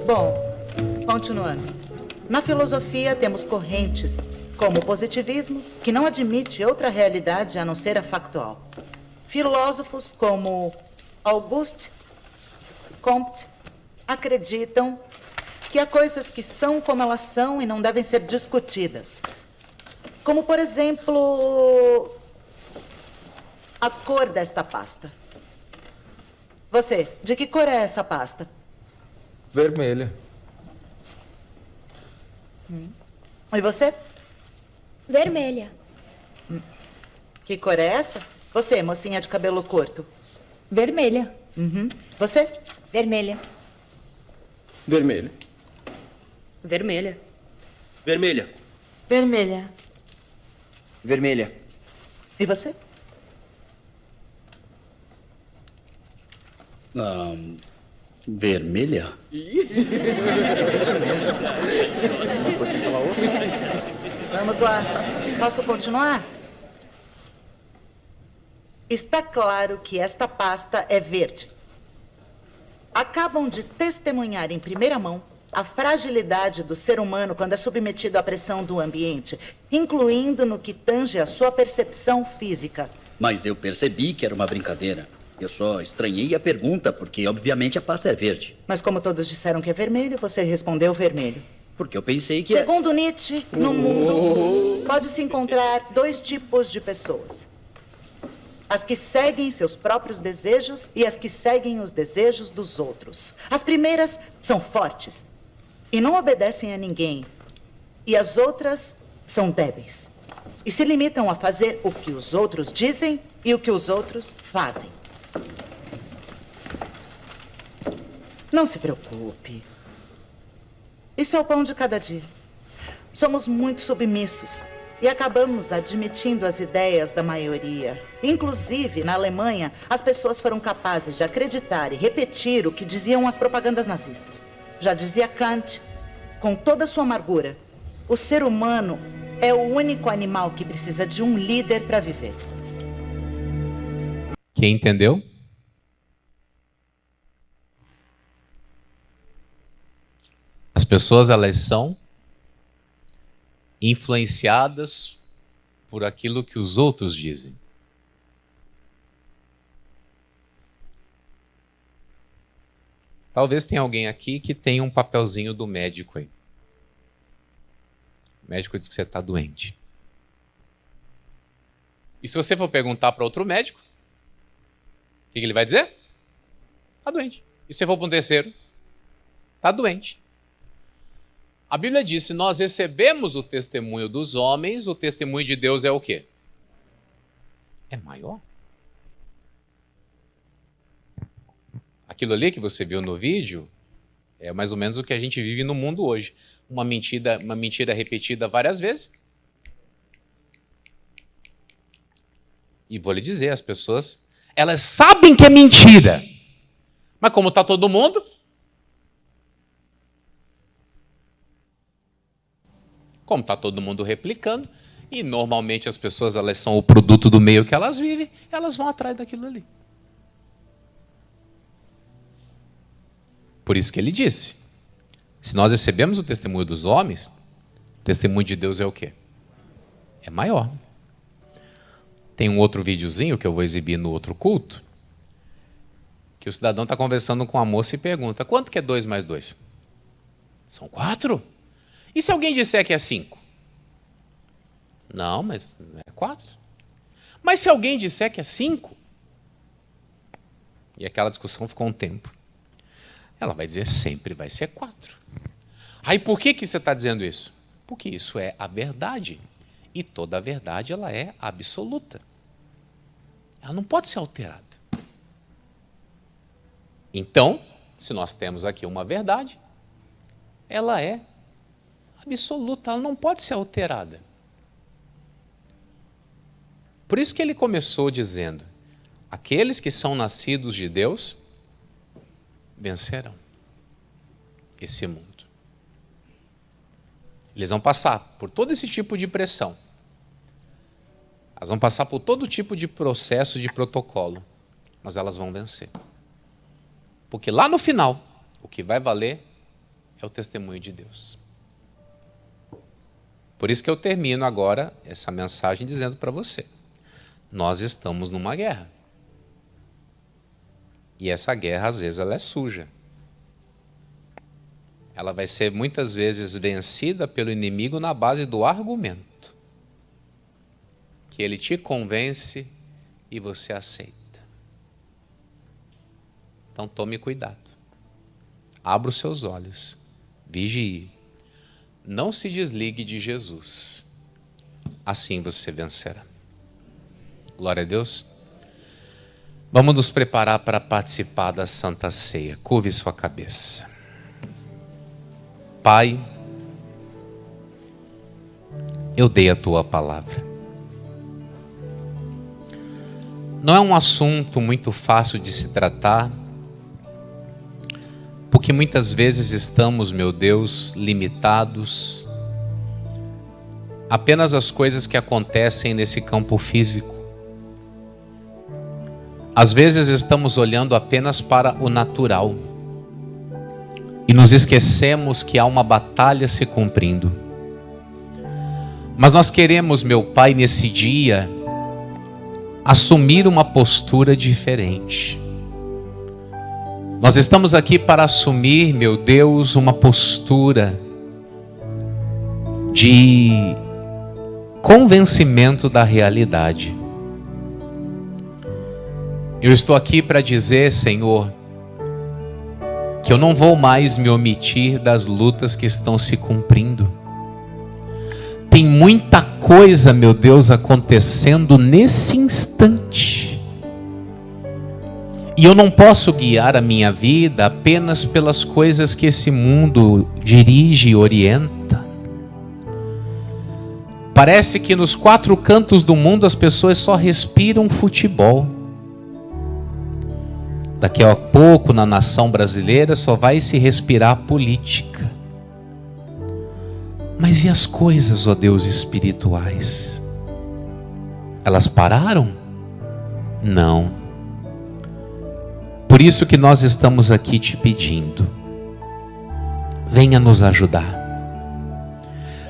Bom, continuando. Na filosofia temos correntes, como o positivismo, que não admite outra realidade a não ser a factual. Filósofos como Auguste Comte acreditam que há coisas que são como elas são e não devem ser discutidas. Como, por exemplo, a cor desta pasta. Você, de que cor é essa pasta? Vermelha. E você? Vermelha. Que cor é essa? Você, mocinha de cabelo curto. Vermelha. Você? Vermelha. Vermelho. Vermelha. Vermelha. Vermelha. Vermelha. E você? Vermelha? Vamos lá. Posso continuar? Está claro que esta pasta é verde. Acabam de testemunhar em primeira mão a fragilidade do ser humano quando é submetido à pressão do ambiente, incluindo no que tange a sua percepção física. Mas eu percebi que era uma brincadeira. Eu só estranhei a pergunta, porque obviamente a pasta é verde. Mas como todos disseram que é vermelho, você respondeu vermelho. Porque eu pensei que... Segundo Nietzsche, no mundo pode-se encontrar dois tipos de pessoas. As que seguem seus próprios desejos e as que seguem os desejos dos outros. As primeiras são fortes e não obedecem a ninguém. E as outras são débeis e se limitam a fazer o que os outros dizem e o que os outros fazem. Não se preocupe. Isso é o pão de cada dia. Somos muito submissos e acabamos admitindo as ideias da maioria. Inclusive, na Alemanha, as pessoas foram capazes de acreditar e repetir o que diziam as propagandas nazistas. Já dizia Kant, com toda a sua amargura, o ser humano é o único animal que precisa de um líder para viver. Quem entendeu? As pessoas, elas são influenciadas por aquilo que os outros dizem. Talvez tenha alguém aqui que tenha um papelzinho do médico aí. O médico diz que você está doente. E se você for perguntar para outro médico, o que ele vai dizer? Está doente. E se você for para um terceiro, está doente. A Bíblia diz, se nós recebemos o testemunho dos homens, o testemunho de Deus é o quê? É maior. Aquilo ali que você viu no vídeo é mais ou menos o que a gente vive no mundo hoje. Uma mentira repetida várias vezes. E vou lhe dizer, as pessoas, elas sabem que é mentira. Mas como está todo mundo... Como está todo mundo replicando, e normalmente as pessoas elas são o produto do meio que elas vivem, elas vão atrás daquilo ali. Por isso que ele disse, se nós recebemos o testemunho dos homens, o testemunho de Deus é o quê? É maior. Tem um outro videozinho que eu vou exibir no outro culto, que o cidadão está conversando com a moça e pergunta, quanto que é 2 mais 2? São 4? E se alguém disser que é 5? Não, mas é 4. Mas se alguém disser que é 5? E aquela discussão ficou um tempo. Ela vai dizer sempre vai ser 4. Aí por que você está dizendo isso? Porque isso é a verdade. E toda a verdade ela é absoluta. Ela não pode ser alterada. Então, se nós temos aqui uma verdade, ela é absoluta, ela não pode ser alterada. Por isso que ele começou dizendo, aqueles que são nascidos de Deus vencerão esse mundo. Eles vão passar por todo esse tipo de pressão. Elas vão passar por todo tipo de processo, de protocolo, mas elas vão vencer. Porque lá no final, o que vai valer é o testemunho de Deus. Por isso que eu termino agora essa mensagem dizendo para você, nós estamos numa guerra. E essa guerra, às vezes, ela é suja. Ela vai ser, muitas vezes, vencida pelo inimigo na base do argumento. Que ele te convence e você aceita. Então, tome cuidado. Abra os seus olhos. Vigie. Não se desligue de Jesus. Assim você vencerá. Glória a Deus. Vamos nos preparar para participar da Santa Ceia. Curve sua cabeça. Pai, eu dei a tua palavra. Não é um assunto muito fácil de se tratar, porque muitas vezes estamos, meu Deus, limitados apenas às coisas que acontecem nesse campo físico. Às vezes estamos olhando apenas para o natural e nos esquecemos que há uma batalha se cumprindo. Mas nós queremos, meu Pai, nesse dia, assumir uma postura diferente. Nós estamos aqui para assumir, meu Deus, uma postura de convencimento da realidade. Eu estou aqui para dizer, Senhor, que eu não vou mais me omitir das lutas que estão se cumprindo. Tem muita coisa, meu Deus, acontecendo nesse instante. E eu não posso guiar a minha vida apenas pelas coisas que esse mundo dirige e orienta. Parece que nos 4 cantos do mundo as pessoas só respiram futebol. Daqui a pouco, na nação brasileira, só vai se respirar política. Mas e as coisas, ó Deus, espirituais? Elas pararam? Não. Por isso que nós estamos aqui te pedindo. Venha nos ajudar.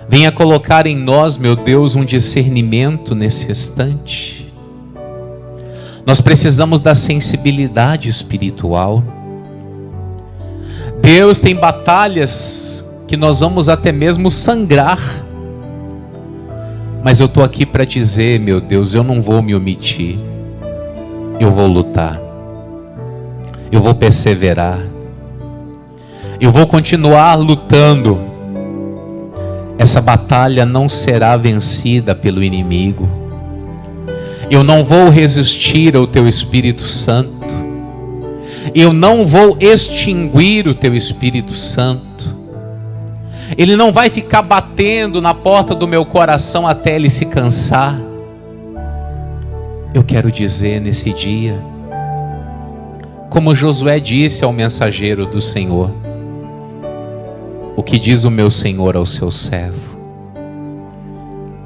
Venha colocar em nós, meu Deus, um discernimento nesse instante. Nós precisamos da sensibilidade espiritual. Deus, tem batalhas que nós vamos até mesmo sangrar. Mas eu estou aqui para dizer, meu Deus, eu não vou me omitir. Eu vou lutar. Eu vou perseverar. Eu vou continuar lutando. Essa batalha não será vencida pelo inimigo. Eu não vou resistir ao teu Espírito Santo. Eu não vou extinguir o teu Espírito Santo. Ele não vai ficar batendo na porta do meu coração até ele se cansar. Eu quero dizer nesse dia, como Josué disse ao mensageiro do Senhor, o que diz o meu Senhor ao seu servo?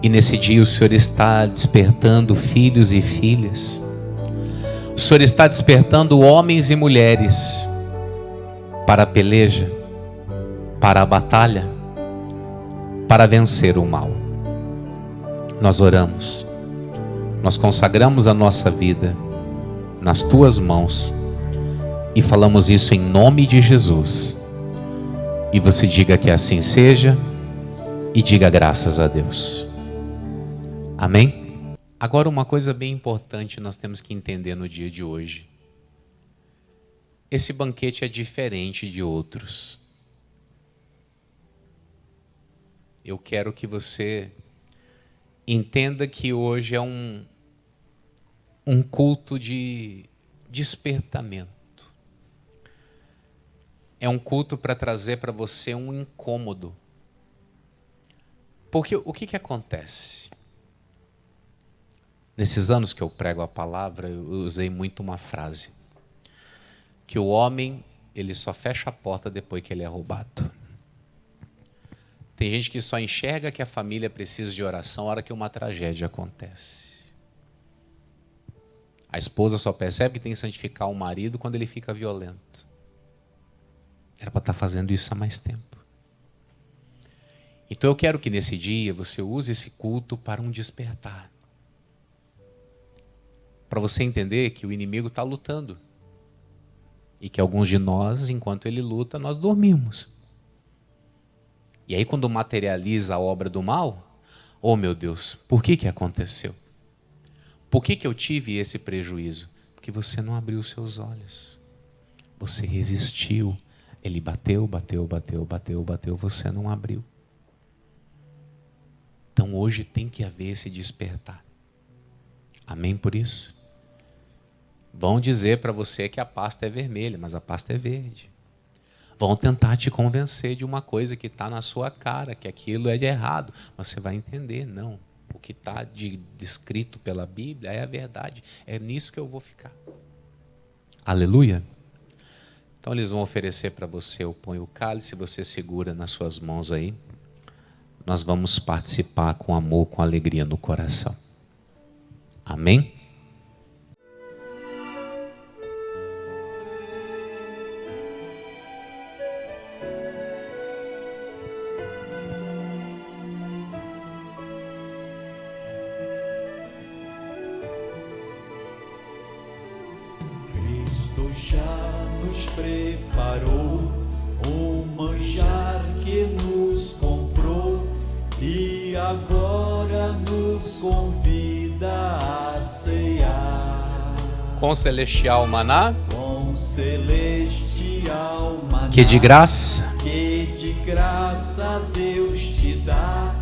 E nesse dia o Senhor está despertando filhos e filhas. O Senhor está despertando homens e mulheres para a peleja, para a batalha, para vencer o mal. Nós oramos, nós consagramos a nossa vida nas tuas mãos e falamos isso em nome de Jesus. E você diga que assim seja e diga graças a Deus. Amém? Agora, uma coisa bem importante nós temos que entender no dia de hoje. Esse banquete é diferente de outros. Eu quero que você entenda que hoje é um culto de despertamento. É um culto para trazer para você um incômodo. Porque o que acontece? Nesses anos que eu prego a palavra, eu usei muito uma frase. Que o homem, ele só fecha a porta depois que ele é roubado. Tem gente que só enxerga que a família precisa de oração na hora que uma tragédia acontece. A esposa só percebe que tem que santificar o marido quando ele fica violento. Era para estar fazendo isso há mais tempo. Então eu quero que nesse dia você use esse culto para um despertar. Para você entender que o inimigo está lutando. E que alguns de nós, enquanto ele luta, nós dormimos. E aí quando materializa a obra do mal, oh meu Deus, por que aconteceu? Por que eu tive esse prejuízo? Porque você não abriu os seus olhos. Você resistiu. Ele bateu, você não abriu. Então hoje tem que haver esse despertar. Amém por isso? Vão dizer para você que a pasta é vermelha, mas a pasta é verde. Vão tentar te convencer de uma coisa que está na sua cara, que aquilo é de errado. Mas você vai entender, não. O que está descrito pela Bíblia é a verdade. É nisso que eu vou ficar. Aleluia. Então eles vão oferecer para você o pão e o cálice, você segura nas suas mãos aí. Nós vamos participar com amor, com alegria no coração. Amém? Cristo já nos preparou um manjar que nos comprou e agora nos convida a cear. Com celestial maná, Com celestial maná, que de graça Deus te dá.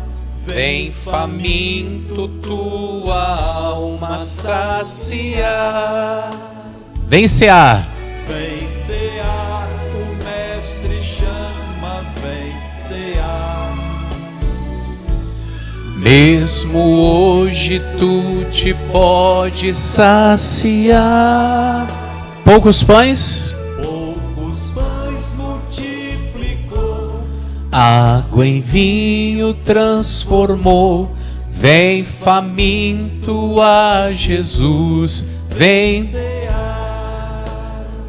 vem faminto tua alma saciar. Vem cear. Vem cear, o mestre chama, vem cear. Mesmo hoje tu te pode saciar. Poucos pães, Poucos pães multiplicou, água em vinho transformou. Vem faminto a Jesus, vem.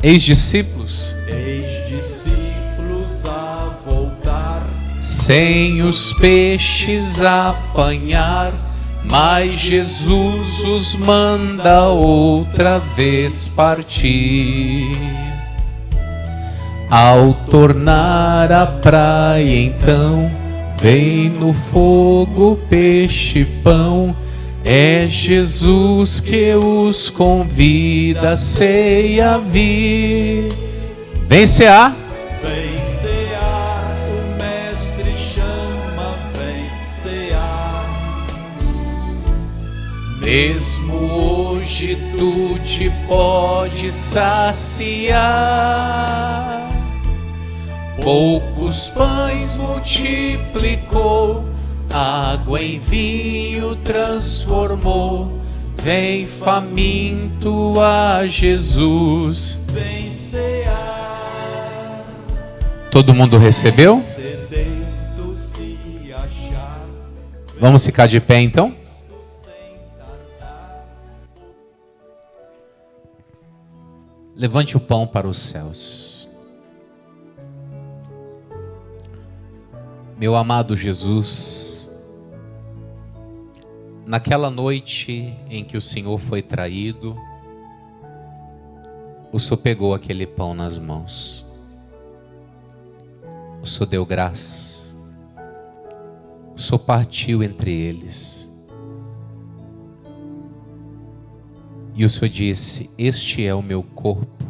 Ex-discípulos, ex-discípulos a voltar, sem os peixes apanhar, mas Jesus os manda outra vez partir. Ao tornar a praia então, vem no fogo peixe e pão. É Jesus que os convida a ceia vir. Vem cear. vem cear, o mestre chama, vem cear. Mesmo hoje tu te pode saciar. Poucos pães multiplicou, água em vinho transformou. Vem faminto a Jesus. Vem cear, Todo mundo recebeu? sedento se achar. Vamos ficar de pé então? Levante o pão para os céus. Meu amado Jesus, naquela noite em que o Senhor foi traído, o Senhor pegou aquele pão nas mãos. O Senhor deu graças. O Senhor partiu entre eles. E o Senhor disse: este é o meu corpo,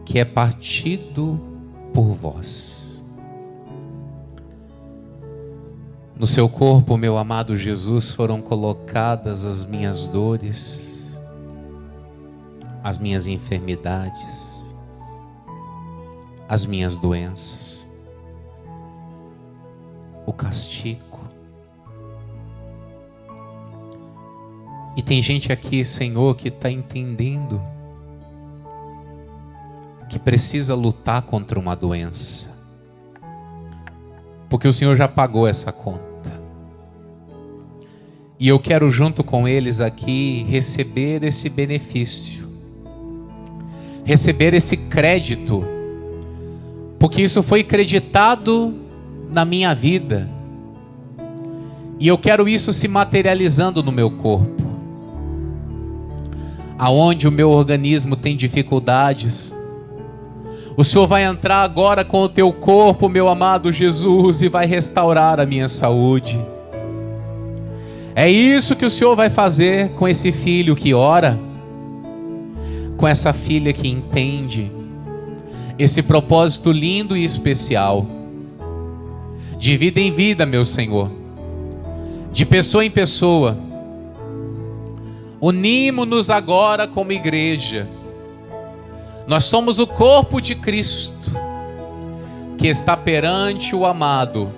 que é partido por vós. No seu corpo, meu amado Jesus, foram colocadas as minhas dores, as minhas enfermidades, as minhas doenças, o castigo. E tem gente aqui, Senhor, que está entendendo que precisa lutar contra uma doença, porque o Senhor já pagou essa conta. E eu quero, junto com eles aqui, receber esse benefício, receber esse crédito, porque isso foi creditado na minha vida, e eu quero isso se materializando no meu corpo. Aonde o meu organismo tem dificuldades, o Senhor vai entrar agora com o teu corpo, meu amado Jesus, e vai restaurar a minha saúde. É isso que o Senhor vai fazer com esse filho que ora, com essa filha que entende esse propósito lindo e especial, de vida em vida, meu Senhor, de pessoa em pessoa. Unimos-nos agora como igreja. Nós somos o corpo de Cristo, que está perante o amado,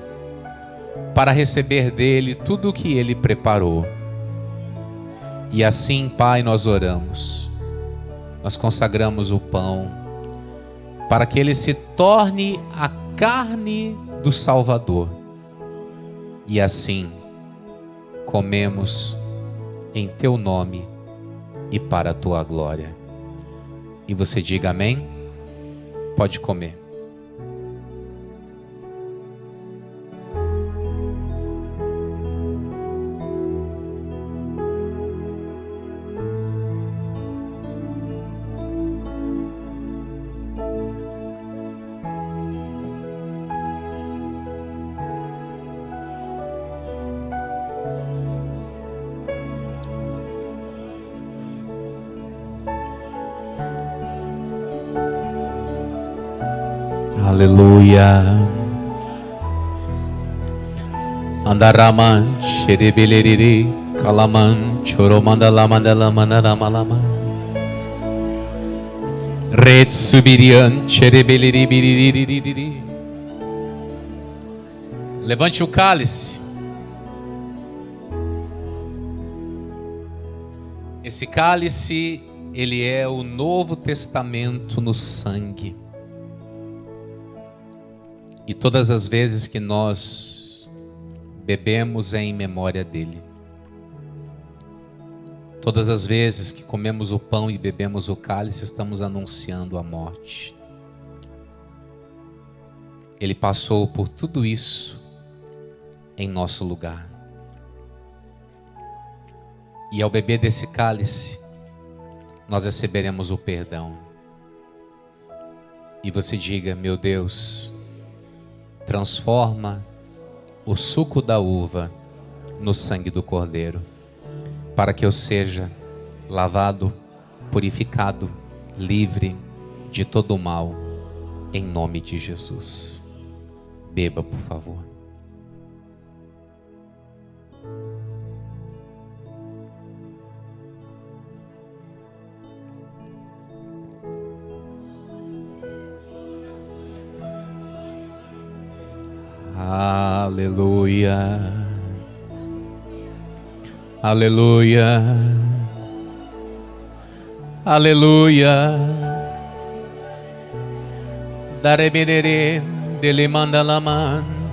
para receber dele tudo o que ele preparou. E assim, Pai, nós oramos. Nós consagramos o pão, para que ele se torne a carne do Salvador. E assim, comemos em teu nome e para a tua glória. E você diga amém? Pode comer. Aleluia. Andaraman sherebelerere kalaman choromandala mandala manaramalama retsubirian sherebeleribiriri. Levante o cálice. Esse cálice, ele é o Novo Testamento no sangue. E todas as vezes que nós bebemos é em memória dele. Todas as vezes que comemos o pão e bebemos o cálice, estamos anunciando a morte. Ele passou por tudo isso em nosso lugar. E ao beber desse cálice, nós receberemos o perdão. E você diga: meu Deus, transforma o suco da uva no sangue do Cordeiro, para que eu seja lavado, purificado, livre de todo o mal, em nome de Jesus. Beba, por favor. Aleluia, aleluia, aleluia. Darebere dele mandalaman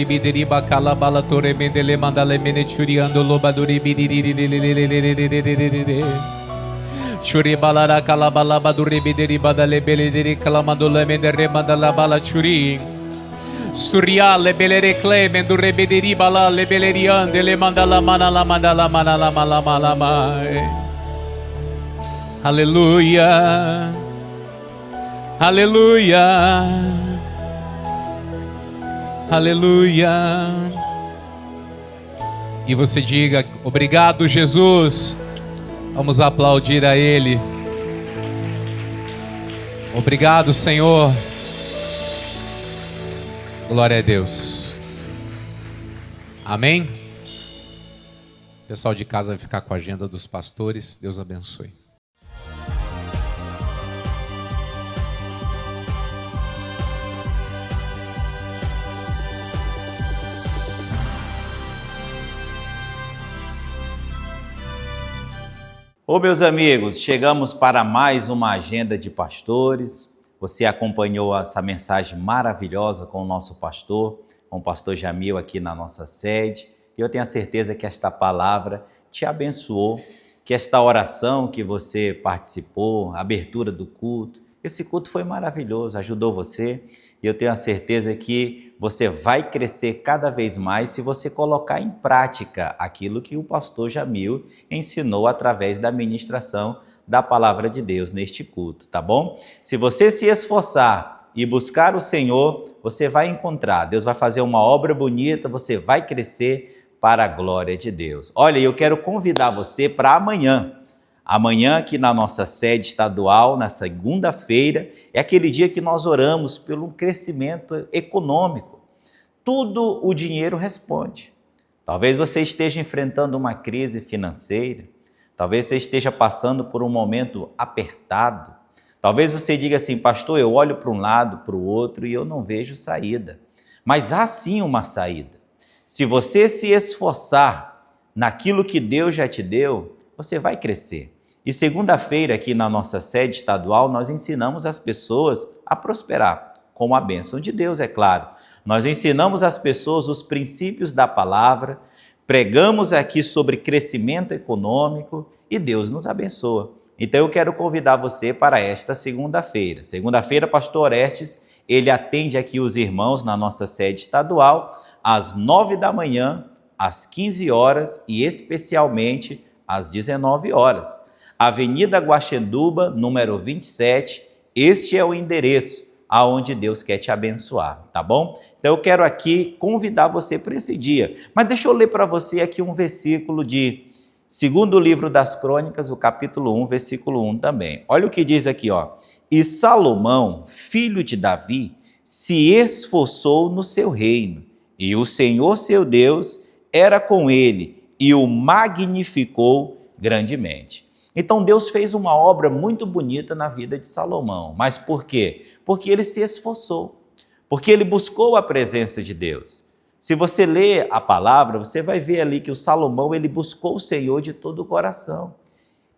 duri bidiri bakala bala tore mendele mandale mene churiando loba duri bidiri. Churi balara kala bala baduri bidiri badale belidiri kalamadole mendere mandala bala churi. Surya le belere clemen dure bidiri bala le beleriande le mandala manala mandala manala mala mai. Aleluia. Aleluia. Aleluia. E você diga: obrigado, Jesus. Vamos aplaudir a Ele. Obrigado, Senhor. Glória a Deus. Amém? O pessoal de casa vai ficar com a agenda dos pastores. Deus abençoe. Ô meus amigos, chegamos para mais uma agenda de pastores. Você acompanhou essa mensagem maravilhosa com o nosso pastor, com o pastor Jamil aqui na nossa sede. E eu tenho a certeza que esta palavra te abençoou, que esta oração que você participou, a abertura do culto, esse culto foi maravilhoso, ajudou você. E eu tenho a certeza que você vai crescer cada vez mais se você colocar em prática aquilo que o pastor Jamil ensinou através da ministração da palavra de Deus neste culto, tá bom? Se você se esforçar e buscar o Senhor, você vai encontrar. Deus vai fazer uma obra bonita, você vai crescer para a glória de Deus. Olha, eu quero convidar você para amanhã. Amanhã, aqui na nossa sede estadual, na segunda-feira, é aquele dia que nós oramos pelo crescimento econômico. Tudo o dinheiro responde. Talvez você esteja enfrentando uma crise financeira, talvez você esteja passando por um momento apertado. Talvez você diga assim: pastor, eu olho para um lado, para o outro e eu não vejo saída. Mas há sim uma saída. Se você se esforçar naquilo que Deus já te deu, você vai crescer. E segunda-feira, aqui na nossa sede estadual, nós ensinamos as pessoas a prosperar, com a bênção de Deus, é claro. Nós ensinamos as pessoas os princípios da palavra, pregamos aqui sobre crescimento econômico e Deus nos abençoa. Então eu quero convidar você para esta segunda-feira. Segunda-feira, pastor Orestes, ele atende aqui os irmãos na nossa sede estadual, às 9 da manhã, às 15 horas e especialmente às 19 horas. Avenida Guaxenduba, número 27, este é o endereço aonde Deus quer te abençoar, tá bom? Então eu quero aqui convidar você para esse dia. Mas deixa eu ler para você aqui um versículo de segundo livro das Crônicas, o capítulo 1, versículo 1 também. Olha o que diz aqui, ó. E Salomão, filho de Davi, se esforçou no seu reino, e o Senhor seu Deus era com ele, e o magnificou grandemente. Então Deus fez uma obra muito bonita na vida de Salomão. Mas por quê? Porque ele se esforçou, porque ele buscou a presença de Deus. Se você ler a palavra, você vai ver ali que o Salomão, ele buscou o Senhor de todo o coração.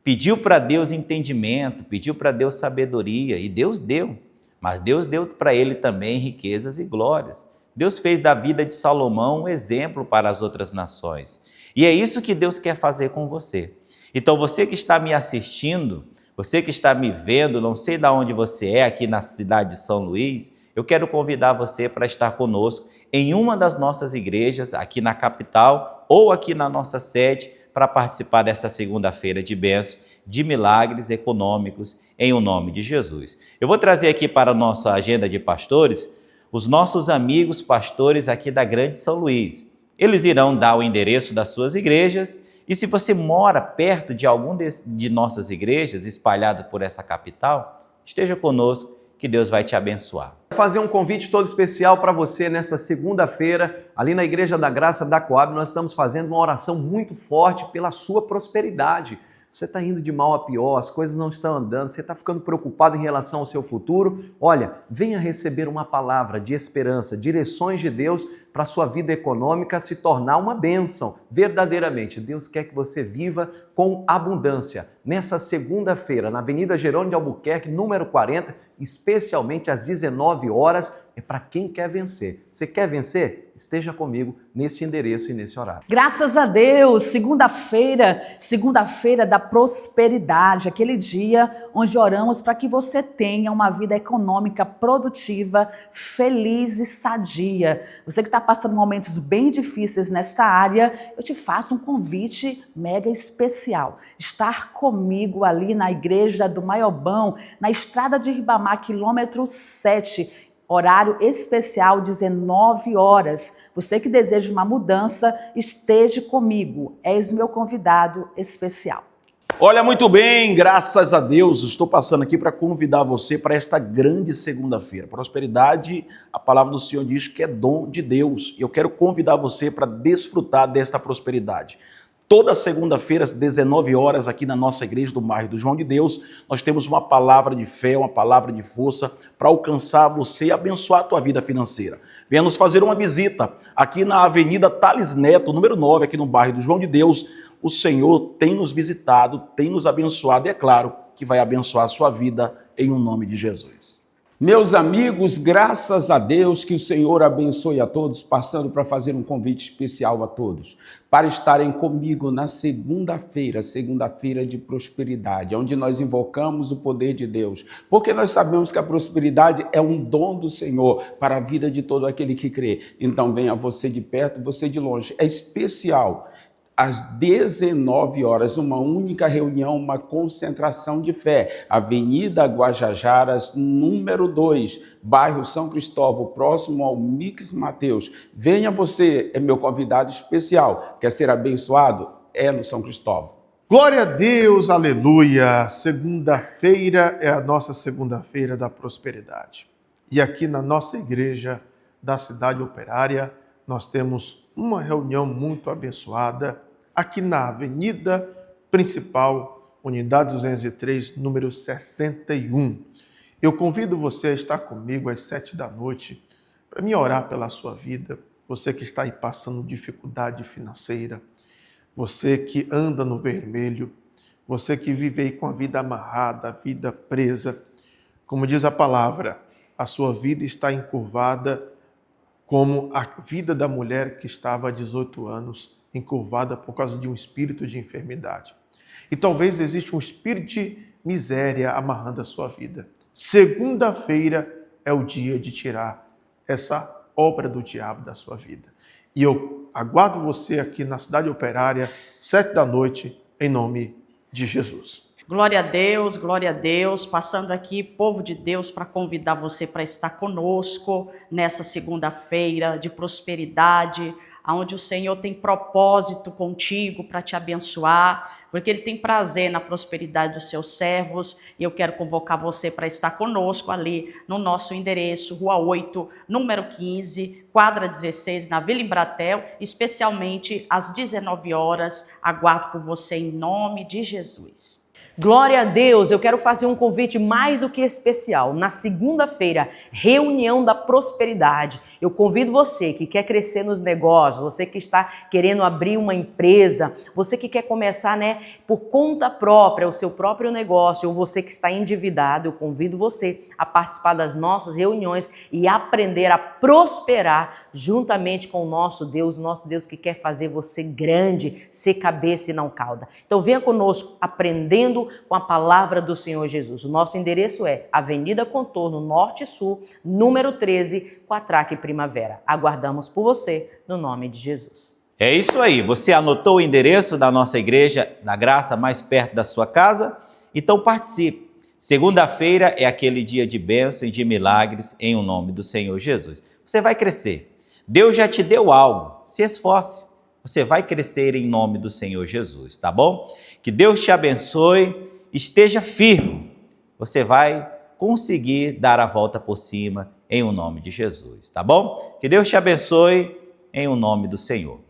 Pediu para Deus entendimento, pediu para Deus sabedoria, e Deus deu. Mas Deus deu para ele também riquezas e glórias. Deus fez da vida de Salomão um exemplo para as outras nações. E é isso que Deus quer fazer com você. Então você que está me assistindo, você que está me vendo, não sei de onde você é, aqui na cidade de São Luís, eu quero convidar você para estar conosco em uma das nossas igrejas, aqui na capital ou aqui na nossa sede, para participar dessa segunda-feira de bênção, de milagres econômicos, em o nome de Jesus. Eu vou trazer aqui para a nossa agenda de pastores, os nossos amigos pastores aqui da Grande São Luís. Eles irão dar o endereço das suas igrejas e se você mora perto de algum de nossas igrejas, espalhado por essa capital, esteja conosco que Deus vai te abençoar. Vou fazer um convite todo especial para você nessa segunda-feira, ali na Igreja da Graça da Coab, nós estamos fazendo uma oração muito forte pela sua prosperidade. Você está indo de mal a pior, as coisas não estão andando, você está ficando preocupado em relação ao seu futuro. Olha, venha receber uma palavra de esperança, direções de Deus para a sua vida econômica se tornar uma bênção. Verdadeiramente, Deus quer que você viva com abundância. Nessa segunda-feira, na Avenida Jerônimo de Albuquerque, número 40, especialmente às 19 horas, é para quem quer vencer. Você quer vencer? Esteja comigo nesse endereço e nesse horário. Graças a Deus, segunda-feira da prosperidade, aquele dia onde oramos para que você tenha uma vida econômica produtiva, feliz e sadia. Você que está passando momentos bem difíceis nesta área, eu te faço um convite mega especial. Estar comigo ali na Igreja do Maiobão, na Estrada de Ribamar, quilômetro 7, horário especial, 19 horas. Você que deseja uma mudança, esteja comigo. És meu convidado especial. Olha, muito bem, graças a Deus, estou passando aqui para convidar você para esta grande segunda-feira. Prosperidade, a palavra do Senhor diz que é dom de Deus. E eu quero convidar você para desfrutar desta prosperidade. Toda segunda-feira, às 19 horas, aqui na nossa igreja do bairro do João de Deus, nós temos uma palavra de fé, uma palavra de força para alcançar você e abençoar a tua vida financeira. Venha nos fazer uma visita aqui na Avenida Thales Neto, número 9, aqui no bairro do João de Deus. O Senhor tem nos visitado, tem nos abençoado e é claro que vai abençoar a sua vida em um nome de Jesus. Meus amigos, graças a Deus que o Senhor abençoe a todos, passando para fazer um convite especial a todos, para estarem comigo na segunda-feira de prosperidade, onde nós invocamos o poder de Deus, porque nós sabemos que a prosperidade é um dom do Senhor para a vida de todo aquele que crê. Então venha você de perto, você de longe, é especial. Às 19 horas, uma única reunião, uma concentração de fé. Avenida Guajajaras, número 2, bairro São Cristóvão, próximo ao Mix Mateus. Venha você, é meu convidado especial. Quer ser abençoado? É no São Cristóvão. Glória a Deus, aleluia! Segunda-feira é a nossa segunda-feira da prosperidade. E aqui na nossa igreja da Cidade Operária, nós temos uma reunião muito abençoada aqui na Avenida Principal, Unidade 203, número 61. Eu convido você a estar comigo às 7 da noite para me orar pela sua vida. Você que está aí passando dificuldade financeira, você que anda no vermelho, você que vive aí com a vida amarrada, a vida presa. Como diz a palavra, a sua vida está encurvada como a vida da mulher que estava há 18 anos encurvada por causa de um espírito de enfermidade. E talvez exista um espírito de miséria amarrando a sua vida. Segunda-feira é o dia de tirar essa obra do diabo da sua vida. E eu aguardo você aqui na Cidade Operária, 7 da noite, em nome de Jesus. Glória a Deus, passando aqui, povo de Deus, para convidar você para estar conosco nessa segunda-feira de prosperidade, onde o Senhor tem propósito contigo para te abençoar, porque Ele tem prazer na prosperidade dos seus servos, e eu quero convocar você para estar conosco ali no nosso endereço, Rua 8, número 15, quadra 16, na Vila Embratel, especialmente às 19 horas, aguardo por você em nome de Jesus. Glória a Deus, eu quero fazer um convite mais do que especial. Na segunda-feira, reunião da prosperidade. Eu convido você que quer crescer nos negócios, você que está querendo abrir uma empresa, você que quer começar, por conta própria, o seu próprio negócio, ou você que está endividado, eu convido você a participar das nossas reuniões e aprender a prosperar juntamente com o nosso Deus que quer fazer você grande, ser cabeça e não cauda. Então venha conosco aprendendo com a palavra do Senhor Jesus. O nosso endereço é Avenida Contorno Norte e Sul, número 13, Quatraque Primavera. Aguardamos por você, no nome de Jesus. É isso aí, você anotou o endereço da nossa igreja da Graça mais perto da sua casa? Então participe. Segunda-feira é aquele dia de bênção e de milagres em o nome do Senhor Jesus. Você vai crescer. Deus já te deu algo, se esforce. Você vai crescer em nome do Senhor Jesus, tá bom? Que Deus te abençoe, esteja firme. Você vai conseguir dar a volta por cima em o nome de Jesus, tá bom? Que Deus te abençoe em o nome do Senhor.